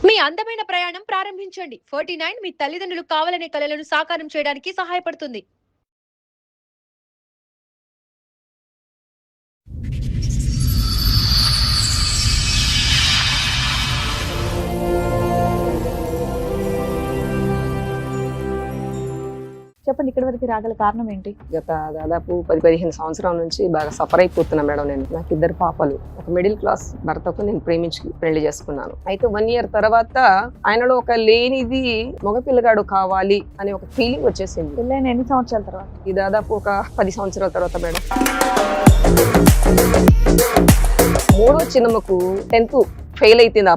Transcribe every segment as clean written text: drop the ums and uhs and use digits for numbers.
మీ అందమైన ప్రయాణం ప్రారంభించండి. 49 మీ తల్లిదండ్రులు కావాలనే కలలను సాకారం చేయడానికి సహాయపడుతుంది. చెప్పండి, ఇక్కడి వరకు రాగల కారణం ఏంటి? గత దాదాపు 10-15 సంవత్సరాల నుంచి బాగా సఫర్ అయిపోతున్నా మేడం. నాకు 2 పాపలు, ఒక మిడిల్ క్లాస్ భర్తకు నేను ప్రేమించి పెళ్లి చేసుకున్నాను. అయితే 1 ఇయర్ తర్వాత ఆయనలో ఒక లేనిది మగ పిల్లగాడు కావాలి అనే ఒక ఫీలింగ్ వచ్చేసింది. పెళ్ళైన ఎన్ని సంవత్సరాల తర్వాత? ఇది దాదాపు ఒక 10 సంవత్సరాల తర్వాత మేడం. మూడో చిన్నమ్మకు 10th ఫెయిల్ అయిపోయింది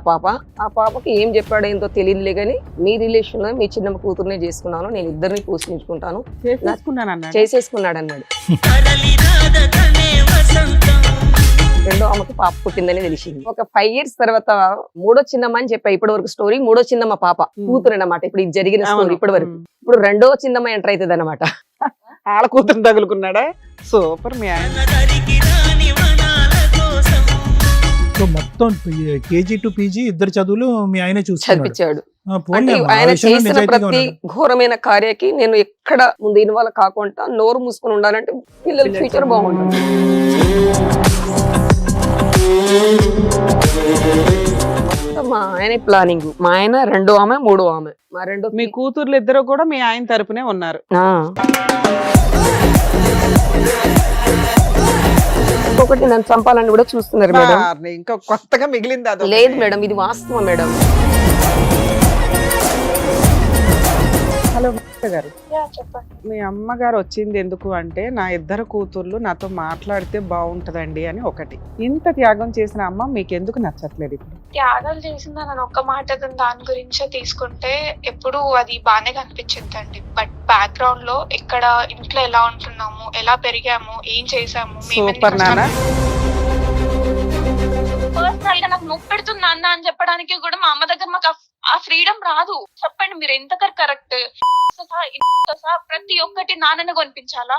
ఆ పాపకి ఏం చెప్పాడో ఏంటో తెలియదులే గానీ, మీ రిలేషన్ లో మీ చిన్నమ్మ కూతురునే చేసుకున్నాను, నేను ఇద్దరిని పోషించుకుంటాను చేసేసుకున్నాడు అన్నాడు. రెండో ఆమెకు పాప పుట్టిందని తెలిసింది. ఒక 5 years తర్వాత మూడో చిన్నమ్మ అని చెప్పా. ఇప్పటి వరకు స్టోరీ మూడో చిన్నమ్మ పాప కూతురు అన్నమాట. ఇప్పుడు ఇది జరిగిన స్టోరీ ఇప్పటి వరకు. ఇప్పుడు రెండో చిన్నమ్మ ఎంటర్ అవుతుంది అనమాట. ఆళ్ళ కూతురు తగులుకున్నాడా? సూపర్. మొత్తం కేజీ టు పీజీ ఇద్దరు చదువులు మీ ఆయన చదివించాడు. ఆయన చేసిన ప్రతి ఘోరమైన కార్యకి నేను ఎక్కడ ముందు ఇన్వాల్వ్ కాకుండా నోరు మూసుకొని ఉండాలంటే పిల్లల ఫ్యూచర్ బాగుంటుంది. మా ఆయన ప్లానింగ్, మా ఆయన రెండో ఆమె మూడో ఆమె. మా రెండో మీ కూతుర్లు ఇద్దరు కూడా మీ ఆయన తరపునే ఉన్నారు. ఇంకొకటి నన్ను చంపాలని కూడా చూస్తున్నారు మేడం. ఇంకా కొత్తగా మిగిలింది? లేదు మేడం, ఇది వాస్తవం మేడం. హలో గారు, మీ అమ్మగారు వచ్చింది ఎందుకు అంటే, నా 2 కూతుర్లు నాతో మాట్లాడితే బాగుంటదండి అని ఒకటి. ఇంత త్యాగం చేసిన అమ్మ మీకు ఎందుకు నచ్చట్లేదు? ఇప్పుడు త్యాగాలు చేసిందని ఒక్క మాట దాని గురించే తీసుకుంటే ఎప్పుడు అది బాగానే కనిపించిందండి. బట్ బ్యాక్గ్రౌండ్ లో ఇక్కడ ఇంట్లో ఎలా ఉంటున్నాము, ఎలా పెరిగాము, ఏం చేసాము, సూపర్ నాన్న. పర్సనల్ గా నాకు నొప్పి పెడుతుంది నాన్న అని చెప్పడానికి కూడా మా అమ్మ దగ్గర మాకు ఆ ఫ్రీడమ్ రాదు. చెప్పండి మీరు ఎంత కరెక్ట్? ప్రతి ఒక్కటి నాన్నని కొనిపించాలా?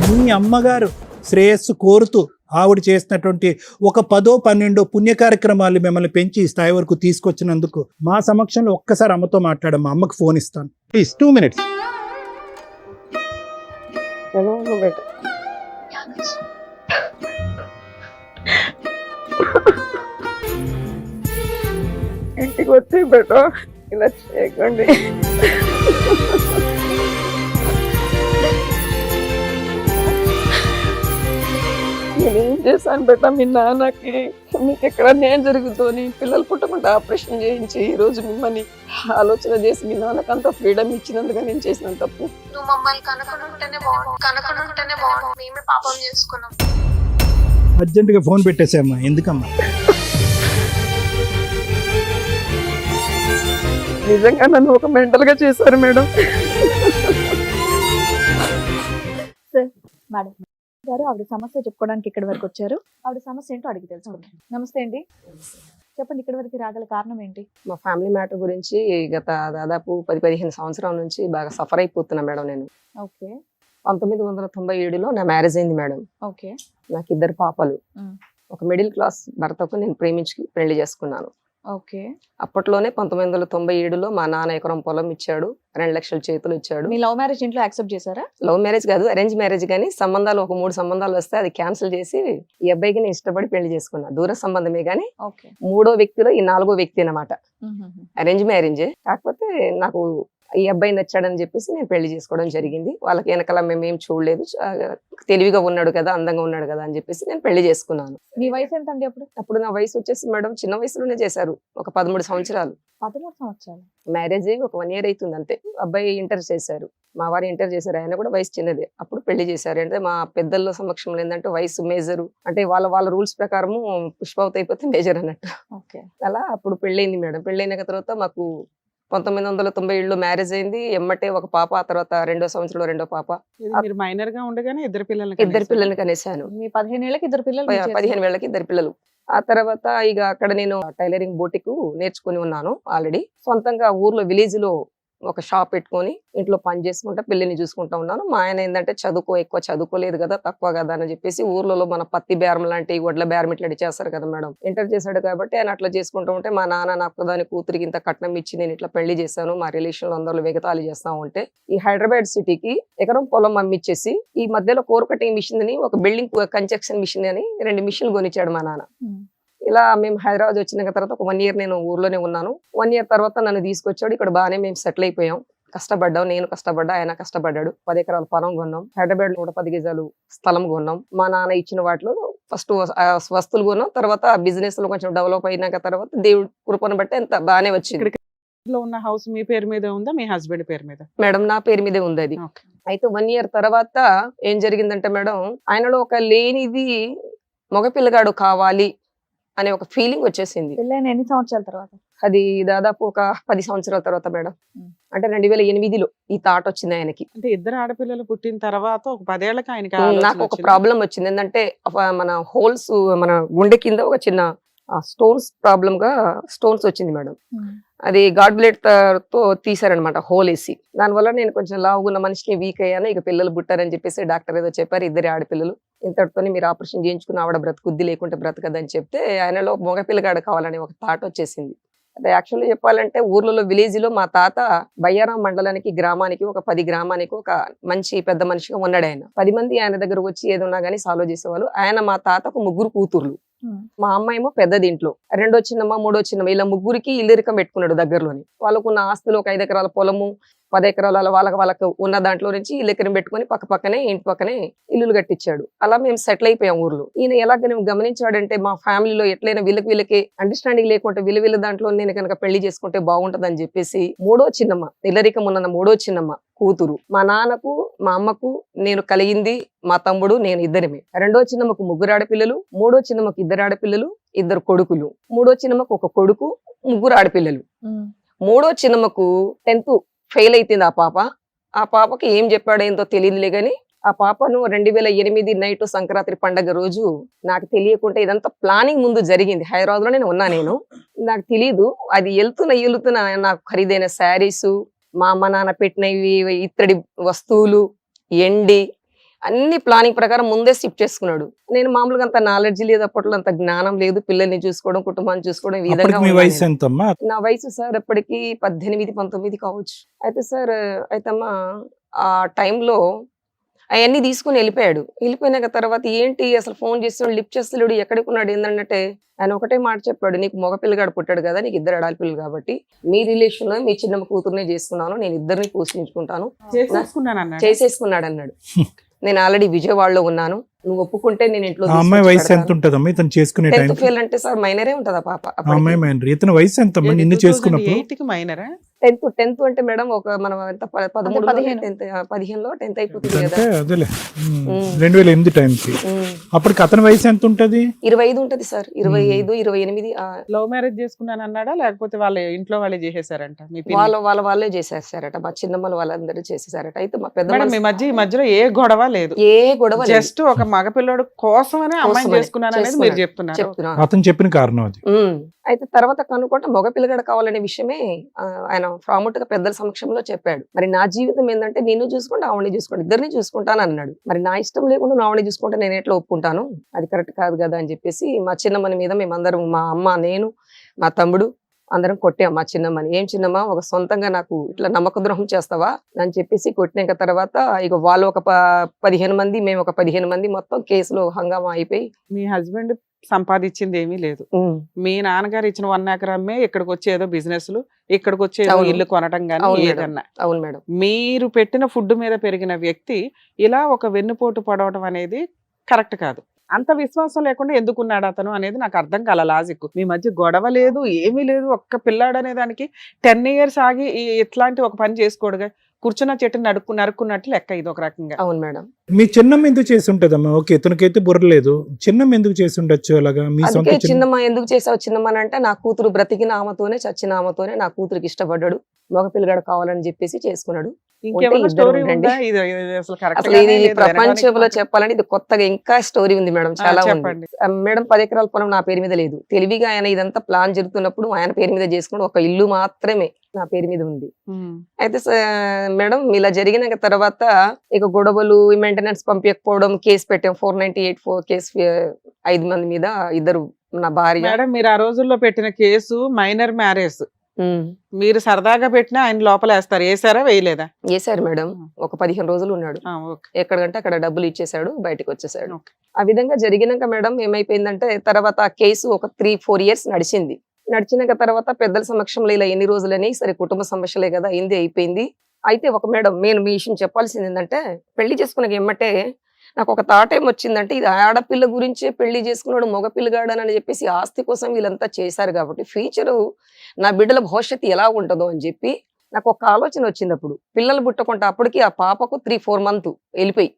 మీ అమ్మగారు శ్రేయస్సు కోరుతూ ఆవిడ చేసినటువంటి ఒక 10-12 పుణ్య కార్యక్రమాలు మిమ్మల్ని పెంచి ఈ స్థాయి వరకు తీసుకొచ్చినందుకు మా సమక్షంలో ఒక్కసారి అమ్మతో మాట్లాడమ్మా. అమ్మకు ఫోన్ ఇస్తాను ప్లీజ్. 2 minutes. ఇంటికి వచ్చి బెట ఇలా చేయకండి. నేనేం చేశాను బెట మీ నాన్నకి? మీకు ఎక్కడ నేను జరుగుతుంది? పిల్లలు పుట్టకుండా ఆపరేషన్ చేయించి ఈ రోజు మిమ్మల్ని ఆలోచన చేసి మీ నాన్నకు అంత ఫ్రీడమ్ ఇచ్చినందుగా నేను చేసిన తప్పు. నువ్వు మమ్మల్ని కనుకుంటేనే బాగుండు. మేమే పాపం చేసుకున్నాం. అర్జెంటుగా ఫోన్ పెట్టేసామ్మా. ఎందుకమ్మా? నిజంగా నన్ను ఒక మెంటల్ గా చేశారు మేడం. మేడం గారు, ఆవిడ సమస్య చెప్పుకోవడానికి ఇక్కడి వరకు వచ్చారు. ఆవిడ సమస్య ఏంటో అడిగి తెలుసుకుందాం. నమస్తే అండి, చెప్పండి, ఇక్కడి వరకు రాగల కారణం ఏంటి? మా ఫ్యామిలీ మ్యాటర్ గురించి గత దాదాపు 10-15 సంవత్సరాల నుంచి బాగా సఫర్ అయిపోతున్నా మేడం. నేను ఓకే. 1997లో నా మ్యారేజ్ అయింది మేడం. ఓకే. నాకు 2 పాపలు, ఒక మిడిల్ క్లాస్ భర్తకు నేను ప్రేమించి పెళ్లి చేసుకున్నాను. ఓకే. అప్పట్లోనే 1997లో మా నాన్న ఎకరం పొలం ఇచ్చాడు, 2 లక్షల చేతులు ఇచ్చాడు. మీ లవ్ మ్యారేజ్ ఇంట్లో యాక్సెప్ట్ చేశారా? లవ్ మ్యారేజ్ కాదు, అరేంజ్ మ్యారేజ్. కానీ సంబంధాలు ఒక 3 సంబంధాలు వస్తే అది క్యాన్సిల్ చేసి ఈ అబ్బాయికి నేను ఇష్టపడి పెళ్లి చేసుకున్నా. దూర సంబంధమే గానీ మూడో వ్యక్తిలో ఈ 4గో వ్యక్తి అన్నమాట. అరేంజ్ మ్యారేజే, కాకపోతే నాకు ఈ అబ్బాయి నచ్చాడని చెప్పేసి నేను పెళ్లి చేసుకోవడం జరిగింది. వాళ్ళకి వెనకాల మేమేం చూడలేదు, తెలివిగా ఉన్నాడు కదా, అందంగా ఉన్నాడు కదా అని చెప్పేసి నేను పెళ్లి చేసుకున్నాను. మీ వయసు ఎంత అండి అప్పుడు? అప్పుడు నా వయసు వచ్చేసి మేడం చిన్న వయసులోనే చేశారు, ఒక 13 సంవత్సరాలు. 13 సంవత్సరాలు మ్యారేజ్ ఒక 1 year అవుతుంది అంతే. అబ్బాయి ఇంటర్ చేశారు, మా వారు ఇంటర్ చేశారు. ఆయన కూడా వయసు చిన్నదే. అప్పుడు పెళ్లి చేశారు. అంటే మా పెద్దల్లో సమక్షంలో ఏంటంటే వయసు మేజరు, అంటే వాళ్ళ రూల్స్ ప్రకారము పుష్పవతి అయిపోతే మేజర్ అన్నట్టు. అలా అప్పుడు పెళ్ళైంది మేడం. పెళ్ళైన తర్వాత మాకు 1997లో మ్యారేజ్ అయింది. ఎమ్మటే ఒక పాప, ఆ తర్వాత 2వ సంవత్సరంలో 2వ పాప. మీరు మైనర్ గా ఉండగానే ఇద్దరు పిల్లల్ని కనేసాను. మీ 15 ఏళ్ళకి 2 పిల్లలు? 15 ఏళ్ళకి 2 పిల్లలు. ఆ తర్వాత ఇక అక్కడ నేను టైలరింగ్ బోటిక్ నేర్చుకుని ఉన్నాను ఆల్రెడీ. సొంతంగా ఊర్లో విలేజ్ లో ఒక షాప్ పెట్టుకొని ఇంట్లో పని చేసుకుంటా పిల్లిని చూసుకుంటా ఉన్నాను. మా ఆయన ఏంటంటే ఎక్కువ చదువుకోలేదు కదా, తక్కువ కదా అని చెప్పేసి ఊర్లలో మన పత్తి బేరం లాంటి వడ్ల బేరం ఇట్లా చేస్తారు కదా మేడం, ఇంటర్ చేశాడు కాబట్టి ఆయన అట్లా చేసుకుంటూ ఉంటే మా నాన్న నాకు దాని కూతురికి ఇంత కట్నం ఇచ్చి నేను ఇట్లా పెళ్లి చేశాను, మా రిలేషన్ అందరూ వెగతాళి చేస్తా ఉంటే ఈ హైదరాబాద్ సిటీకి ఎకరం పొలం అమ్మిచ్చేసి ఈ మధ్యలో కోర్ కటింగ్ మిషన్ ని, ఒక బిల్డింగ్ కన్స్ట్రక్షన్ మిషన్ అని 2 మిషన్లు కొనిచ్చాడు మా నాన్న. ఇలా మేము హైదరాబాద్ వచ్చిన తర్వాత ఒక 1 year నేను ఊర్లోనే ఉన్నాను. 1 year తర్వాత నన్ను తీసుకొచ్చాడు. ఇక్కడ బాగానే మేము సెటిల్ అయిపోయాం. కష్టపడ్డాం, నేను కష్టపడ్డా, ఆయన కష్టపడ్డాడు. 10 ఎకరాల పొలం కొన్నాం. హైదరాబాద్ 110 గజాలు స్థలం కొన్నాం. మా నాన్న ఇచ్చిన వాటిలో ఫస్ట్ వస్తువులు కొన్నాం. తర్వాత బిజినెస్ లో కొంచెం డెవలప్ అయినాక తర్వాత దేవుడి కృపను బట్టి ఎంత బాగానే వచ్చింది. లో ఉన్న హౌస్ మీ పేరు మీద ఉందా, మీ హస్బెండ్ పేరు మీద? మేడం నా పేరు మీదే ఉంది అది. Okay. అయితే 1 year తర్వాత ఏం జరిగిందంటే మేడం, ఆయనలో ఒక లేనిది మగపిల్లగాడు కావాలి అనే ఒక ఫీలింగ్ వచ్చేసింది. పెళ్ళైన ఎన్ని సంవత్సరాల తర్వాత? అది దాదాపు ఒక 10 సంవత్సరాల తర్వాత మేడం. అంటే 2008లో ఈ థాట్ వచ్చింది ఆయనకి. అంటే ఇద్దరు ఆడపిల్లలు పుట్టిన తర్వాత ఒక 10 ఏళ్ళకి ఆయనకి నాకు ఒక ప్రాబ్లం వచ్చింది. ఏంటంటే మన హోల్స్, మన గుండె కింద ఒక చిన్న స్టోన్స్ ప్రాబ్లమ్ గా స్టోన్స్ వచ్చింది మేడం. అది గాడ్ బ్లేడ్ తో తీసారనమాట, హోల్ వేసి. దానివల్ల నేను కొంచెం లావుగున్న మనిషిని వీక్ అయ్యాను. ఇక పిల్లలు పుట్టారని చెప్పేసి డాక్టర్ ఏదో చెప్పారు, 2 ఆడపిల్లలు, ఇంతటితోనే మీరు ఆపరేషన్ చేయించుకుని ఆవిడ బ్రతుకుద్ది, లేకుంటే బ్రతకదని చెప్తే ఆయనలో మగ పిల్లగాడు కావాలని ఒక థాట్ వచ్చేసింది. అదే యాక్చువల్లీ చెప్పాలంటే ఊర్లలో విలేజ్ లో మా తాత బయ్యారం మండలానికి, గ్రామానికి, ఒక 10 గ్రామానికి ఒక మంచి పెద్ద మనిషిగా ఉన్నాడు. ఆయన 10 మంది ఆయన దగ్గర వచ్చి ఏదన్నా గానీ సాల్వ్ చేసేవాళ్ళు. ఆయన మా తాతకు 3 కూతుర్లు. మా అమ్మ ఏమో పెద్దది ఇంట్లో, 2వ చిన్నమ్మ, 3వ చిన్నమ్మ, ఇలా 3కి ఇల్లిరికం పెట్టుకున్నాడు దగ్గరలోని. వాళ్ళకున్న ఆస్తులు ఒక 5 ఎకరాల పొలము, 10 ఎకరాల వాళ్ళకు ఉన్న దాంట్లో నుంచి ఇల్లికరం పెట్టుకుని పక్కనే ఇంటి పక్కనే ఇల్లులు కట్టించాడు. అలా మేము సెటిల్ అయిపోయాం ఊర్లో. ఈయన ఎలాగ గమనించాడంటే మా ఫ్యామిలీలో ఎట్లయినా వీళ్ళకి అండర్స్టాండింగ్ లేకుంటే వీళ్ళ దాంట్లో నేను కనుక పెళ్లి చేసుకుంటే బాగుంటదని చెప్పేసి 3వ చిన్నమ్మ, ఇల్లరికం ఉన్న 3వ చిన్నమ్మ కూతురు, మా నాన్నకు మా అమ్మకు నేను కలిగింది మా తమ్ముడు నేను ఇద్దరమే. 2వ చిన్నమ్మకు 3 ఆడపిల్లలు, 3వ చిన్నమ్మకు 2 ఆడపిల్లలు, 2 కొడుకులు, 3వ చిన్నమ్మకు 1 కొడుకు, 3 ఆడపిల్లలు. 3వ చిన్నమ్మకు 10th ఫెయిల్ అయిపోయింది ఆ పాప. ఆ పాపకి ఏం చెప్పాడో ఏంటో తెలియదులే గాని ఆ పాపను 2008 నైట్ సంక్రాంతి పండగ రోజు, నాకు తెలియకుండా ఇదంతా ప్లానింగ్ ముందు జరిగింది. హైదరాబాద్ లో ఉన్నా నేను, నాకు తెలియదు. అది వెళ్తున్నా నాకు ఖరీదైన శారీస్, మా అమ్మ నాన్న పెట్టినవి ఇత్తడి వస్తువులు, ఎండి, అన్ని ప్లానింగ్ ప్రకారం ముందే షిఫ్ట్ చేసుకున్నాడు. నేను మామూలుగా అంత నాలెడ్జ్ లేదు, అప్పట్లో అంత జ్ఞానం లేదు, పిల్లల్ని చూసుకోవడం, కుటుంబాన్ని చూసుకోవడం ఈ విధంగా. నా వయసు సార్ ఎప్పటికి 18, 19 కావచ్చు. అయితే సార్, అయితే అమ్మా ఆ టైంలో అవన్నీ తీసుకుని వెళ్ళిపోయినాక తర్వాత ఏంటి అసలు ఫోన్ చేస్తున్నాడు, లిఫ్ట్ చేస్తున్నాడు, ఎక్కడికి ఉన్నాడు ఏంటంటే ఆయన ఒకటే మాట చెప్పాడు, నీకు మగ పిల్లగాడు పుట్టాడు కదా, నీకు 2 ఆడపిల్లలు కాబట్టి మీ రిలేషన్ లో మీ చిన్న కూతుర్నే చేసుకున్నాను, నేను ఇద్దరిని పోషించుకుంటాను, చేసేసుకున్నాడు అన్నాడు. నేను ఆల్రెడీ విజయవాడలో ఉన్నాను, నువ్వు ఒప్పుకుంటే నేను ఇంట్లో. అమ్మాయి వయసు ఎంత ఉంటదమ్మా ఇతను చేసుకునే టైం? 10th ఫెయిల్ అంటే సార్ మైనరే ఉంటదా పాప? అమ్మాయి మైనర్. ఇతను వయసు ఎంత నిన్ను చేసుకున్నప్పుడు? 10th అంటే మేడం ఒక మనం 15లో 10th అయిపోతుంది కదా. అదేలే 2008 టైంకి. అప్పటికి అతని వయసు ఎంత ఉంటది? 25 ఉంటది సార్, 25, 28. లవ్ మ్యారేజ్ చేసుకున్నాను అన్నాడా, లేకపోతే వాళ్ళ ఇంట్లో వాళ్ళే చేసేసారంట? వాళ్ళే చేసేసారట, మా చిన్నమ్మలు వాళ్ళందరూ చేసేసారట. అయితే మా పెద్ద ఈ మధ్యలో ఏ గొడవ లేదు, జస్ట్ ఒక మగపిల్లడు కోసమనే అమ్మాయిని చేసుకున్నాను అనేది మీరు చెప్తున్నారు. అతను చెప్పిన కారణం అది. అయితే తర్వాత కనుక్కుంటే మగ పిల్లగాడు కావాలనే విషయమే ఆయన ప్రాముఖ్యంగా పెద్దల సమక్షంలో చెప్పాడు. మరి నా జీవితం ఏంటంటే నిన్ను చూసుకుంటే ఆవిడని చూసుకుంటా, ఇద్దరిని చూసుకుంటాను అన్నాడు. మరి నా ఇష్టం లేకుండా నా ఆవిడని చూసుకుంటే నేను ఎట్లా ఒప్పుకుంటాను, అది కరెక్ట్ కాదు కదా అని చెప్పేసి మా చిన్నమ్మని మీద మేమందరం, మా అమ్మ, నేను, మా తమ్ముడు అందరం కొట్టాం మా చిన్నమ్మని. ఏం చిన్నమ్మ, ఒక సొంతంగా నాకు ఇట్లా నమ్మక ద్రోహం చేస్తావా అని చెప్పేసి కొట్టినాక తర్వాత ఇక వాళ్ళు ఒక 15 మంది, మేము ఒక 15 మంది, మొత్తం కేసులో హంగామా అయిపోయి. మీ హస్బెండ్ సంపాదించింది ఏమీ లేదు, మీ నాన్నగారు ఇచ్చిన 1 ఎకరమ్మే ఇక్కడికి వచ్చి ఏదో బిజినెస్లు, ఇక్కడికి వచ్చి ఇల్లు కొనటం గానీ ఏదన్నా. అవును మేడం. మీరు పెట్టిన ఫుడ్ మీద పెరిగిన వ్యక్తి ఇలా ఒక వెన్నుపోటు పడవటం అనేది కరెక్ట్ కాదు. అంత విశ్వాసం లేకుండా ఎందుకున్నాడు అతను అనేది నాకు అర్థం కాల లాజిక్. మీ మధ్య గొడవ లేదు, ఏమీ లేదు, ఒక్క పిల్లాడు అనే దానికి 10 years ఆగి ఇట్లాంటి ఒక పని చేసుకోడుగా, కూర్చున్న చెట్టు నరుక్కున్నట్టు లెక్క ఇది ఒక రకంగా. అవును మేడం. మీ చిన్నమ్మ ఎందుకు చేసి ఉంటదమ్మా? ఓకే, ఇతనికైతే బుర్రలేదు, చిన్నమ్మ ఎందుకు చేసి ఉండొచ్చు అలాగా? మీ సొంత చిన్నమ్మ ఎందుకు చేసావు చిన్నమ్మ అంటే, నా కూతురు బ్రతికిన ఆమెతోనే చచ్చిన ఆమెతోనే నా కూతురికి ఇష్టపడ్డాడు, మగ పిల్లగాడు కావాలని చెప్పేసి చేసుకున్నాడు. ఇంకేమైనా ఇద్దరు స్టోరీ ఉండండి. ఉందా? ఇది అసలు కరెక్ట్ అసలు ఇది ప్రపంచంలో చెప్పాలంటే ఇది కొత్తగా ఇంకా స్టోరీ ఉంది మేడం, చాలా ఉంది. చెప్పండి. మేడం 10 ఎకరాల పొలం నా పేరు మీద లేదు. తెలివిగా ఆయన ఇదంతా ప్లాన్ జరుగుతున్నప్పుడు ఆయన పేరు మీద చేసుకుని ఒక ఇల్లు మాత్రమే నా పేరు మీద ఉంది. అయితే మేడం ఇలా జరిగిన తర్వాత ఇక గొడవలు, మెయింటెనెన్స్ పంపించకపోవడం, కేసు పెట్టాం 498 కేసు 5 మంది మీద, ఇద్దరు నా భార్య. మేడం మీరు ఆ రోజుల్లో పెట్టిన కేసు మైనర్ మ్యారేజ్, మీరు సరదాగా పెట్టినా ఆయన లోపల వేస్తారు, వేసారా వేయలేదా? వేశారు మేడం. ఒక 15 రోజులు ఉన్నాడు. ఎక్కడికంటే అక్కడ డబ్బులు ఇచ్చేసాడు, బయటకు వచ్చేసాడు. ఆ విధంగా జరిగినాక మేడం ఏమైపోయిందంటే తర్వాత ఆ కేసు ఒక 3-4 ఇయర్స్ నడిచింది. నడిచినాక తర్వాత పెద్దల సమక్షంలో ఇలా ఎన్ని రోజులని, సరే కుటుంబ సమస్యలే కదా, అయింది అయిపోయింది. అయితే ఒక మేడం నేను మీ విషయం చెప్పాల్సింది ఏంటంటే, పెళ్లి చేసుకున్నాక ఏమంటే నాకు ఒక థాట్ ఏం వచ్చిందంటే, ఇది ఆడపిల్ల గురించే పెళ్లి చేసుకున్నాడు మగ పిల్లగాడని చెప్పేసి ఆస్తి కోసం వీళ్ళంతా చేశారు కాబట్టి ఫ్యూచరు నా బిడ్డల భవిష్యత్తు ఎలా ఉంటుందో అని చెప్పి నాకు ఒక ఆలోచన వచ్చింది. అప్పుడు పిల్లలు పుట్టకుండా అప్పటికి ఆ పాపకు 3-4 మంత్ వెళ్ళిపోయి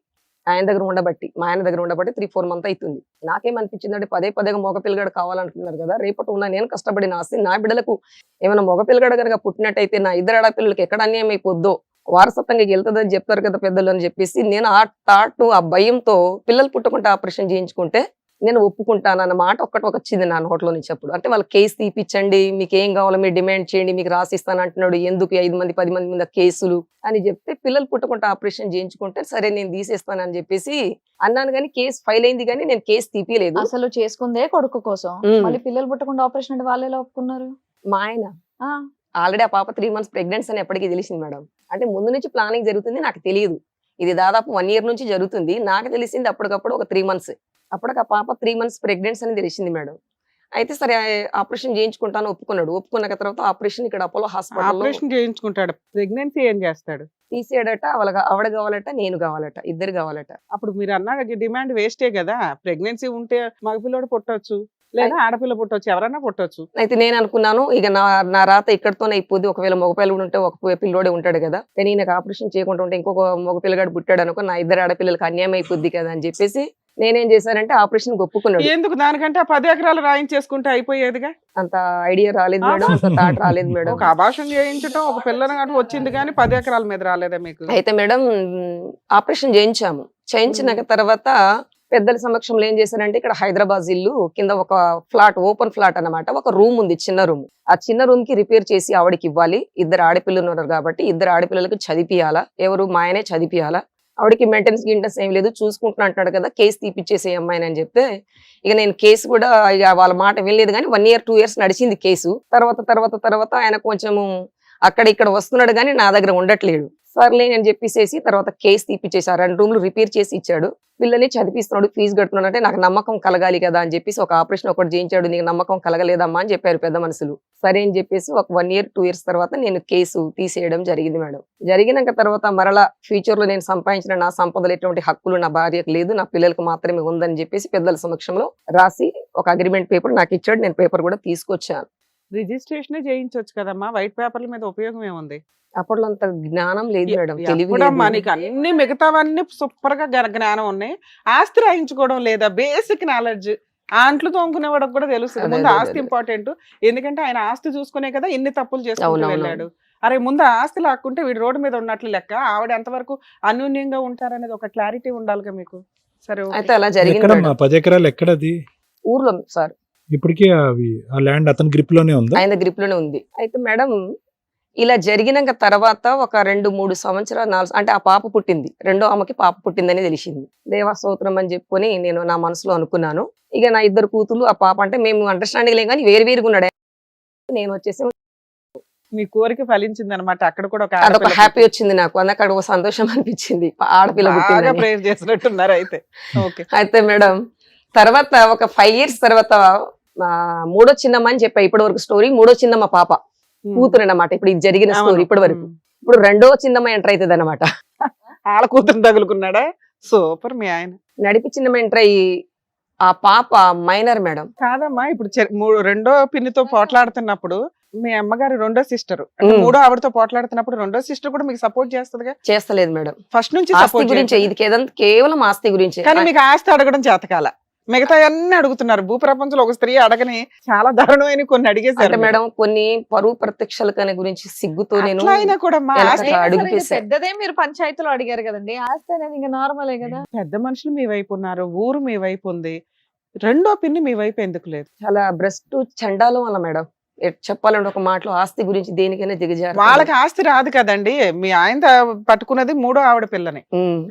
ఆయన దగ్గర ఉండబట్టి, మా ఆయన దగ్గర ఉండబట్టి 3-4 మంత్ అవుతుంది. నాకేమనిపించిందంటే పదేగా మగ పిల్లగాడు కావాలనుకున్నారు కదా, రేపటి ఉన్న నేను కష్టపడిన ఆస్తి నా బిడ్డలకు ఏమైనా మగ పిల్లగాడు కనుక పుట్టినట్టయితే నా ఇద్దరు ఆడపిల్లలకి ఎక్కడ అన్యాయం అయిపోద్దో, వారసత్వంగా వెళ్తుందని చెప్తారు కదా పెద్దలు అని చెప్పేసి నేను ఆ థాట్, ఆ భయంతో పిల్లలు పుట్టకుండా ఆపరేషన్ చేయించుకుంటే నేను ఒప్పుకుంటానన్న మాట ఒక్కటి వచ్చింది నా నోట్లో నుంచి. అప్పుడు అంటే వాళ్ళు కేసు తీపిచ్చండి, మీకు ఏం కావాలో మీరు డిమాండ్ చేయండి, మీకు రాసిస్తాను అంటున్నాడు, ఎందుకు 5 మంది 10 మంది మీద కేసులు అని చెప్తే పిల్లలు పుట్టకుండా ఆపరేషన్ చేయించుకుంటే సరే నేను తీసేస్తానని చెప్పేసి అన్నాను. కానీ కేసు ఫైల్ అయింది కానీ నేను కేసు తీపియలేదు. అసలు చేసుకుందే కొడుకు కోసం, మళ్ళీ పిల్లలు పుట్టకుండా ఆపరేషన్ అంటే వాళ్ళు ఎలా ఒప్పుకున్నారు? మా ఆయన ఆల్రెడీ ఆ పాప 3 months ప్రెగ్నెన్సీ అని ఎప్పటికీ తెలిసింది మేడం. అంటే ముందు నుంచి ప్లానింగ్ జరుగుతుంది, నాకు తెలియదు. ఇది దాదాపు 1 year నుంచి జరుగుతుంది. నాకు తెలిసింది అప్పటికప్పుడు ఒక 3 months. అప్పటికి ఆ పాప 3 months ప్రెగ్నెన్సీ అని తెలిసింది మేడం. అయితే సరే ఆపరేషన్ చేయించుకుంటాను ఒప్పుకున్నాడు. ఒప్పుకున్న తర్వాత ఆపరేషన్ ఇక్కడ అపోలో హాస్పిటల్ ఆపరేషన్ చేయించుకుంటాడు. ప్రెగ్నెన్సీ ఏం చేస్తాడు? తీసేయడట. ఆవిడ కావాలట, నేను కావాలట, ఇద్దరు కావాలట. అప్పుడు మీరు అన్న డిమాండ్ వేస్టే కదా. ప్రెగ్నెన్సీ ఉంటే మగపిల్లోడు పుట్టొచ్చు, లేదా ఆడపిల్ల పుట్టొచ్చు, ఎవరైనా పుట్టొచ్చు. అయితే నేను అనుకున్నాను ఇక నా రాత ఇక్కడతోనే అయిపోద్ది. ఒకవేళ మగపిల్లడు ఉంటే ఒక పిల్లోడే ఉంటాడు కదా, కానీ నాకు ఆపరేషన్ చేయకుండా ఉంటే ఇంకొక మగ పిల్లగాడు పుట్టాడు అనుకో, నా ఇద్దరు ఆడపిల్లలకి అన్యాయం అయిపోద్ది కదా అని చెప్పేసి నేనేం చేశానంటే ఆపరేషన్ ఒప్పుకున్నాడు. ఎందుకు దానికంటే 10 ఎకరాలు రాయించేసుకుంటే అయిపోయేదిగా. అంత ఐడియా రాలేదు మేడం, అంత థాట్ రాలేదు మేడం. ఒక అబార్షన్ చేయించడం, ఒక పిల్లని గంట వచ్చింది కానీ 10 ఎకరాల మీద రాలేదా మీకు? అయితే మేడం ఆపరేషన్ చేయించాము. చేయించినాక తర్వాత పెద్దల సమక్షంలో ఏం చేశారంటే, ఇక్కడ హైదరాబాద్ ఇల్లు కింద ఒక ఫ్లాట్, ఓపెన్ ఫ్లాట్ అన్నమాట, ఒక రూమ్ ఉంది, చిన్న రూమ్. ఆ చిన్న రూమ్ కి రిపేర్ చేసి ఆవిడకి ఇవ్వాలి. ఇద్దరు ఆడపిల్లలు ఉన్నారు కాబట్టి ఇద్దరు ఆడపిల్లలకు చదివియాలా, ఎవరు మా ఆయనే చదివియాలా. ఆవిడకి మెయింటెనెన్స్ ఏం లేదు, చూసుకుంటున్నా అంటున్నాడు కదా, కేసు తీపిచ్చేసే అమ్మాయిని అని చెప్తే ఇక నేను కేసు కూడా ఇక వాళ్ళ మాట వినలేదు. కానీ 1 year 2 years నడిచింది కేసు. తర్వాత ఆయన కొంచెము అక్కడ ఇక్కడ వస్తున్నాడు కానీ నా దగ్గర ఉండట్లేడు. సర్లే అని చెప్పేసి తర్వాత కేసు తీపిచ్చేసి 2 రూమ్లు రిపేర్ చేసి ఇచ్చాడు. పిల్లల్ని చదివిస్తున్నాడు, ఫీజు కడుతున్నాడు. అంటే నాకు నమ్మకం కలగాలి కదా అని చెప్పేసి ఒక ఆపరేషన్ ఒకటి చేయించాడు. నీకు నమ్మకం కలగలేదమ్మా అని చెప్పారు పెద్ద మనుషులు. సరే అని చెప్పేసి ఒక 1 year 2 years తర్వాత నేను కేసు తీసేయడం జరిగింది మేడం. జరిగినాక తర్వాత మరలా ఫ్యూచర్ లో నేను సంపాదించిన నా సంపదలు ఎటువంటి హక్కులు నా భార్యకు లేదు, నా పిల్లలకు మాత్రమే ఉందని చెప్పేసి పెద్దల సమక్షంలో రాసి ఒక అగ్రిమెంట్ పేపర్ నాకు ఇచ్చాడు. నేను పేపర్ కూడా తీసుకొచ్చాను. రిజిస్ట్రేషన్ చేయించవచ్చు కదమ్మా, వైట్ పేపర్ల మీద ఉపయోగం ఏముంది? అప్పట్లో అంత జ్ఞానం లేదు మేడం, తెలివి ఎప్పుడమ్మా నీకు అన్ని మిగతావన్నీ సూపర్ గా జ్ఞానం ఉన్నాయి, ఆస్తి రాయించుకోవడం లేదా? బేసిక్ నాలెడ్జ్ ఆంట్లు తోముకునేవాడికి కూడా తెలుస్తుంది. ముందు ఆస్తి ఇంపార్టెంట్, ఎందుకంటే ఆయన ఆస్తి చూసుకునే కదా ఇన్ని తప్పులు చేసుకుంటూ వెళ్ళాడు. అరే ముందు ఆస్తి లాక్కుంటే వీడు రోడ్డు మీద ఉన్నట్లు లెక్క. ఆవిడ ఎంతవరకు అన్యోన్యంగా ఉంటారనేది ఒక క్లారిటీ ఉండాలిగా మీకు. సరే అయితే అలా జరిగింది. 10 ఎకరాలు ఎక్కడది? ఊర్లో సార్. ఇప్పటికీ అవి ఆ ల్యాండ్ అతని గ్రిప్ లోనే ఉంది, ఆయన గ్రిప్ లోనే ఉంది. అయితే మేడం ఇలా జరిగినాక తర్వాత ఒక 2-3 సంవత్సరాలు 4 అంటే ఆ పాప పుట్టింది, రెండో ఆమెకి పాప పుట్టిందని తెలిసింది. దేవాస్తోత్రం అని చెప్పుకొని నేను నా మనసులో అనుకున్నాను. ఇక నా ఇద్దరు కూతురు, ఆ పాప అంటే మేము అండర్స్టాండింగ్ లేం కానీ వేరుగా ఉన్నాడు. నేను వచ్చేసి మీ కోరిక ఫలించింది అనమాట. అక్కడ కూడా అదొక హ్యాపీ వచ్చింది నాకు, అక్కడ ఒక సంతోషం అనిపించింది, ఆడపిల్ల పుట్టింది. ప్రేర్ చేసినట్టున్నారు అయితే. అయితే మేడం తర్వాత ఒక 5 years తర్వాత మూడో చిన్నమ్మ అని చెప్పా ఇప్పటి వరకు స్టోరీ. మూడో చిన్నమ్మ పాప కూతురు అన్నమాట ఇప్పుడు ఇది జరిగిన స్టోరీ ఇప్పటి వరకు. ఇప్పుడు రెండో చిన్నమ్మ ఎంటర్ అవుతుంది అనమాట. ఆడ కూతురు తగులుకున్నాడా? సూపర్. మీ ఆయన నడిపి చిన్నమ్మ ఎంటర్ అయ్యి, ఆ పాప మైనర్ మేడం. కాదమ్మా, ఇప్పుడు రెండో పిన్నితో పోట్లాడుతున్నప్పుడు మీ అమ్మగారు రెండో సిస్టర్, మూడో ఆవిడతో పోట్లాడుతున్నప్పుడు రెండో సిస్టర్ కూడా మీకు సపోర్ట్ చేస్తుందిగా? చేస్తలేదు మేడం, ఫస్ట్ నుంచి ఆస్తి గురించి. ఇది కేవలం ఆస్తి గురించి. కానీ మీకు ఆస్తి అడగడం చేతకాల. మిగతా అన్ని అడుగుతున్నారు. భూప్రపంచంలో ఒక స్త్రీ అడగని చాలా దారుణమైన కొన్ని అడిగేశారు అంటే మేడం కొన్ని పరువు ప్రత్యక్షల కనే గురించి సిగ్గుతో నేను అట్లా అయినా కూడా మా ఎలా ఆస్తి- అట్లా అయినా సరే అడుగు ఇది తీసా. పెద్దదే మీరు పంచాయతీలో అడిగారు కదండి, ఆస్తి అనేది ఇంకా నార్మలే కదా. పెద్ద మనుషులు మీ వైపు ఉన్నారు, ఊరు మీ వైపు ఉంది, రెండో పిన్ని మీ వైపు ఎందుకు లేదు? చాలా భ్రష్టు చండాలం వల్ల మేడం. చెప్పాలంటే ఒక మాటలో ఆస్తి గురించి దేనికైనా దిగజారు. వాళ్ళకి ఆస్తి రాదు కదండి. మీ ఆయన పట్టుకున్నది మూడో ఆవిడ పిల్లని,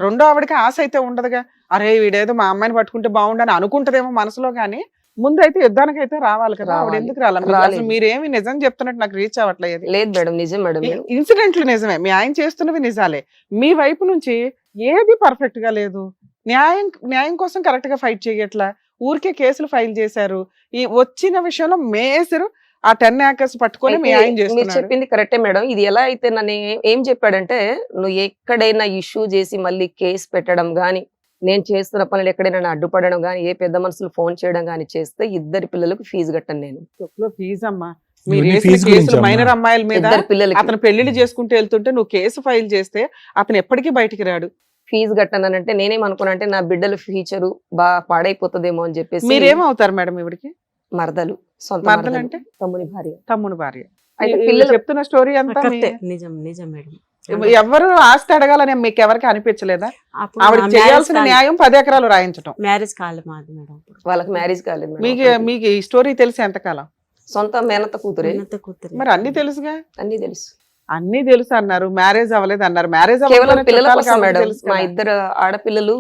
రెండో ఆవిడకి ఆశ అయితే ఉండదుగా. అరే వీడేదో మా అమ్మాయిని పట్టుకుంటే బాగుండని అనుకుంటదేమో మనసులో, గానీ ముందైతే యుద్ధానికి అయితే రావాలి కదా. ఆవిడ రావాలి. ఎందుకు రాలేదు? రాలేదు. మీరేమి నిజం చెప్తున్నట్టు నాకు రీచ్ అవ్వట్లేదు. లేదు మేడం, నిజం మేడం. ఇన్సిడెంట్లు నిజమే, మీ ఆయన చేస్తున్నవి నిజాలే. మీ వైపు నుంచి ఏది పర్ఫెక్ట్ గా లేదు. న్యాయం కోసం కరెక్ట్ గా ఫైట్ చేయట్లా, ఊరికే కేసులు ఫైల్ చేశారు. ఈ వచ్చిన విషయంలో మేసరు ఆ 10 acres పట్టుకొని మీ అయితే ఆయన మీరు చేస్తున్నారు. చెప్పింది కరెక్టే మేడం. ఇది ఎలా అయితే నన్ను ఏం చెప్పాడంటే, నువ్వు ఎక్కడైనా ఇష్యూ చేసి మళ్ళీ కేసు పెట్టడం గానీ, నేను చేస్తున్న పనులు ఎక్కడైనా నన్ను అడ్డుపడడం గానీ, ఏ పెద్ద మనుషులు ఫోన్ చేయడం గానీ చేస్తే 2 పిల్లలకు ఫీజు కట్టను నేను. ఫీజు అమ్మా, మీరు ఇవన్నీ వేసిన ఫీజు గురించి కేసులు అమ్మా. మైనర్ అమ్మాయిల మీద 2 పిల్లలకి అతను పెళ్లిళ్ళు చేసుకుంటూ వెళ్తుంటే నువ్వు కేసు ఫైల్ చేస్తే అతను ఎప్పటికీ బయటికి రాడు. ఫీజు కట్టనంటే నేనేమనుకున్నానంటే నా బిడ్డల ఫ్యూచర్ బాగా పాడైపోతుందేమో అని చెప్పేసి మీరేమవుతారు మేడం ఇవిడికి? మరదలు, సొంత మరదలు మరదలు అంటే తమ్ముని భార్య. తమ్ముని భార్య. అయితే ఈ- పిల్లలు ఈ చెప్తున్న స్టోరీ అంతా కరెక్టే. నిజం నిజం మేడం. ఎవరు ఆస్తి అడగాలని మీకు ఎవరికి అనిపించలేదా? అప్పుడు ఆవిడ నా చేయాల్సిన మ్యారేజ్ న్యాయం 10 ఎకరాలు రాయించటం. మ్యారేజ్ కాలేదు మాది మేడం. అప్పుడు వాళ్ళకి మ్యారేజ్ కాలేదు మేడం. మీకు అప్పటికి. మీకు ఈ స్టోరీ తెలిసి ఎంతకాలం? సొంత మేనత్త కూతురే. ఉన్నత కూతురు. మరి అన్ని తెలుసుగా. అన్ని తెలుసు. అన్ని తెలుసు అన్నారు, మ్యారేజ్ అవ్వలేదు అన్నారు. మ్యారేజ్ కేవలం పిల్లల కోసం మేడం. మా 2 ఆడపిల్లలు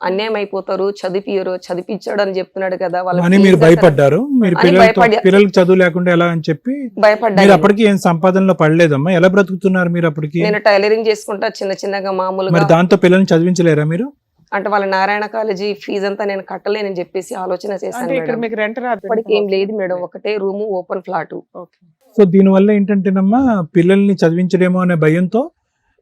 అన్యాయం అయిపోతారు, చదివించాడు అని చెప్తున్నాడు కదా. వాళ్ళ అని మీరు fees భయపడ్డారు. మీరు అని భయపడ్డా. పిల్లలకు చదువు లేకుండా ఎలా అని చెప్పి మీరు భయపడ్డాను. అప్పటికి ఏం సంపాదనలో పడలేదమ్మా. ఎలా బ్రతుకుతున్నారు మీరు అప్పటికి? నేను టైలరింగ్ చేసుకుంటా చిన్నగా మామూలుగా. మరి దాంతో పిల్లల్ని చదివించలేరా మీరు? అంటే వాళ్ళ నారాయణ కాలేజీ ఫీజు అంతా నేను కట్టలేనని చెప్పేసి ఆలోచన చేశాను అంటే ఇక్కడ మేడం. మీకు రెంట్ రాదు. ఇప్పటికి ఏం లేదు మేడం, ఒకటే room, open flat. Okay. So దీనివల్ల ఏంటంటేనమ్మా, పిల్లల్ని చదివించడేమో అనే భయంతో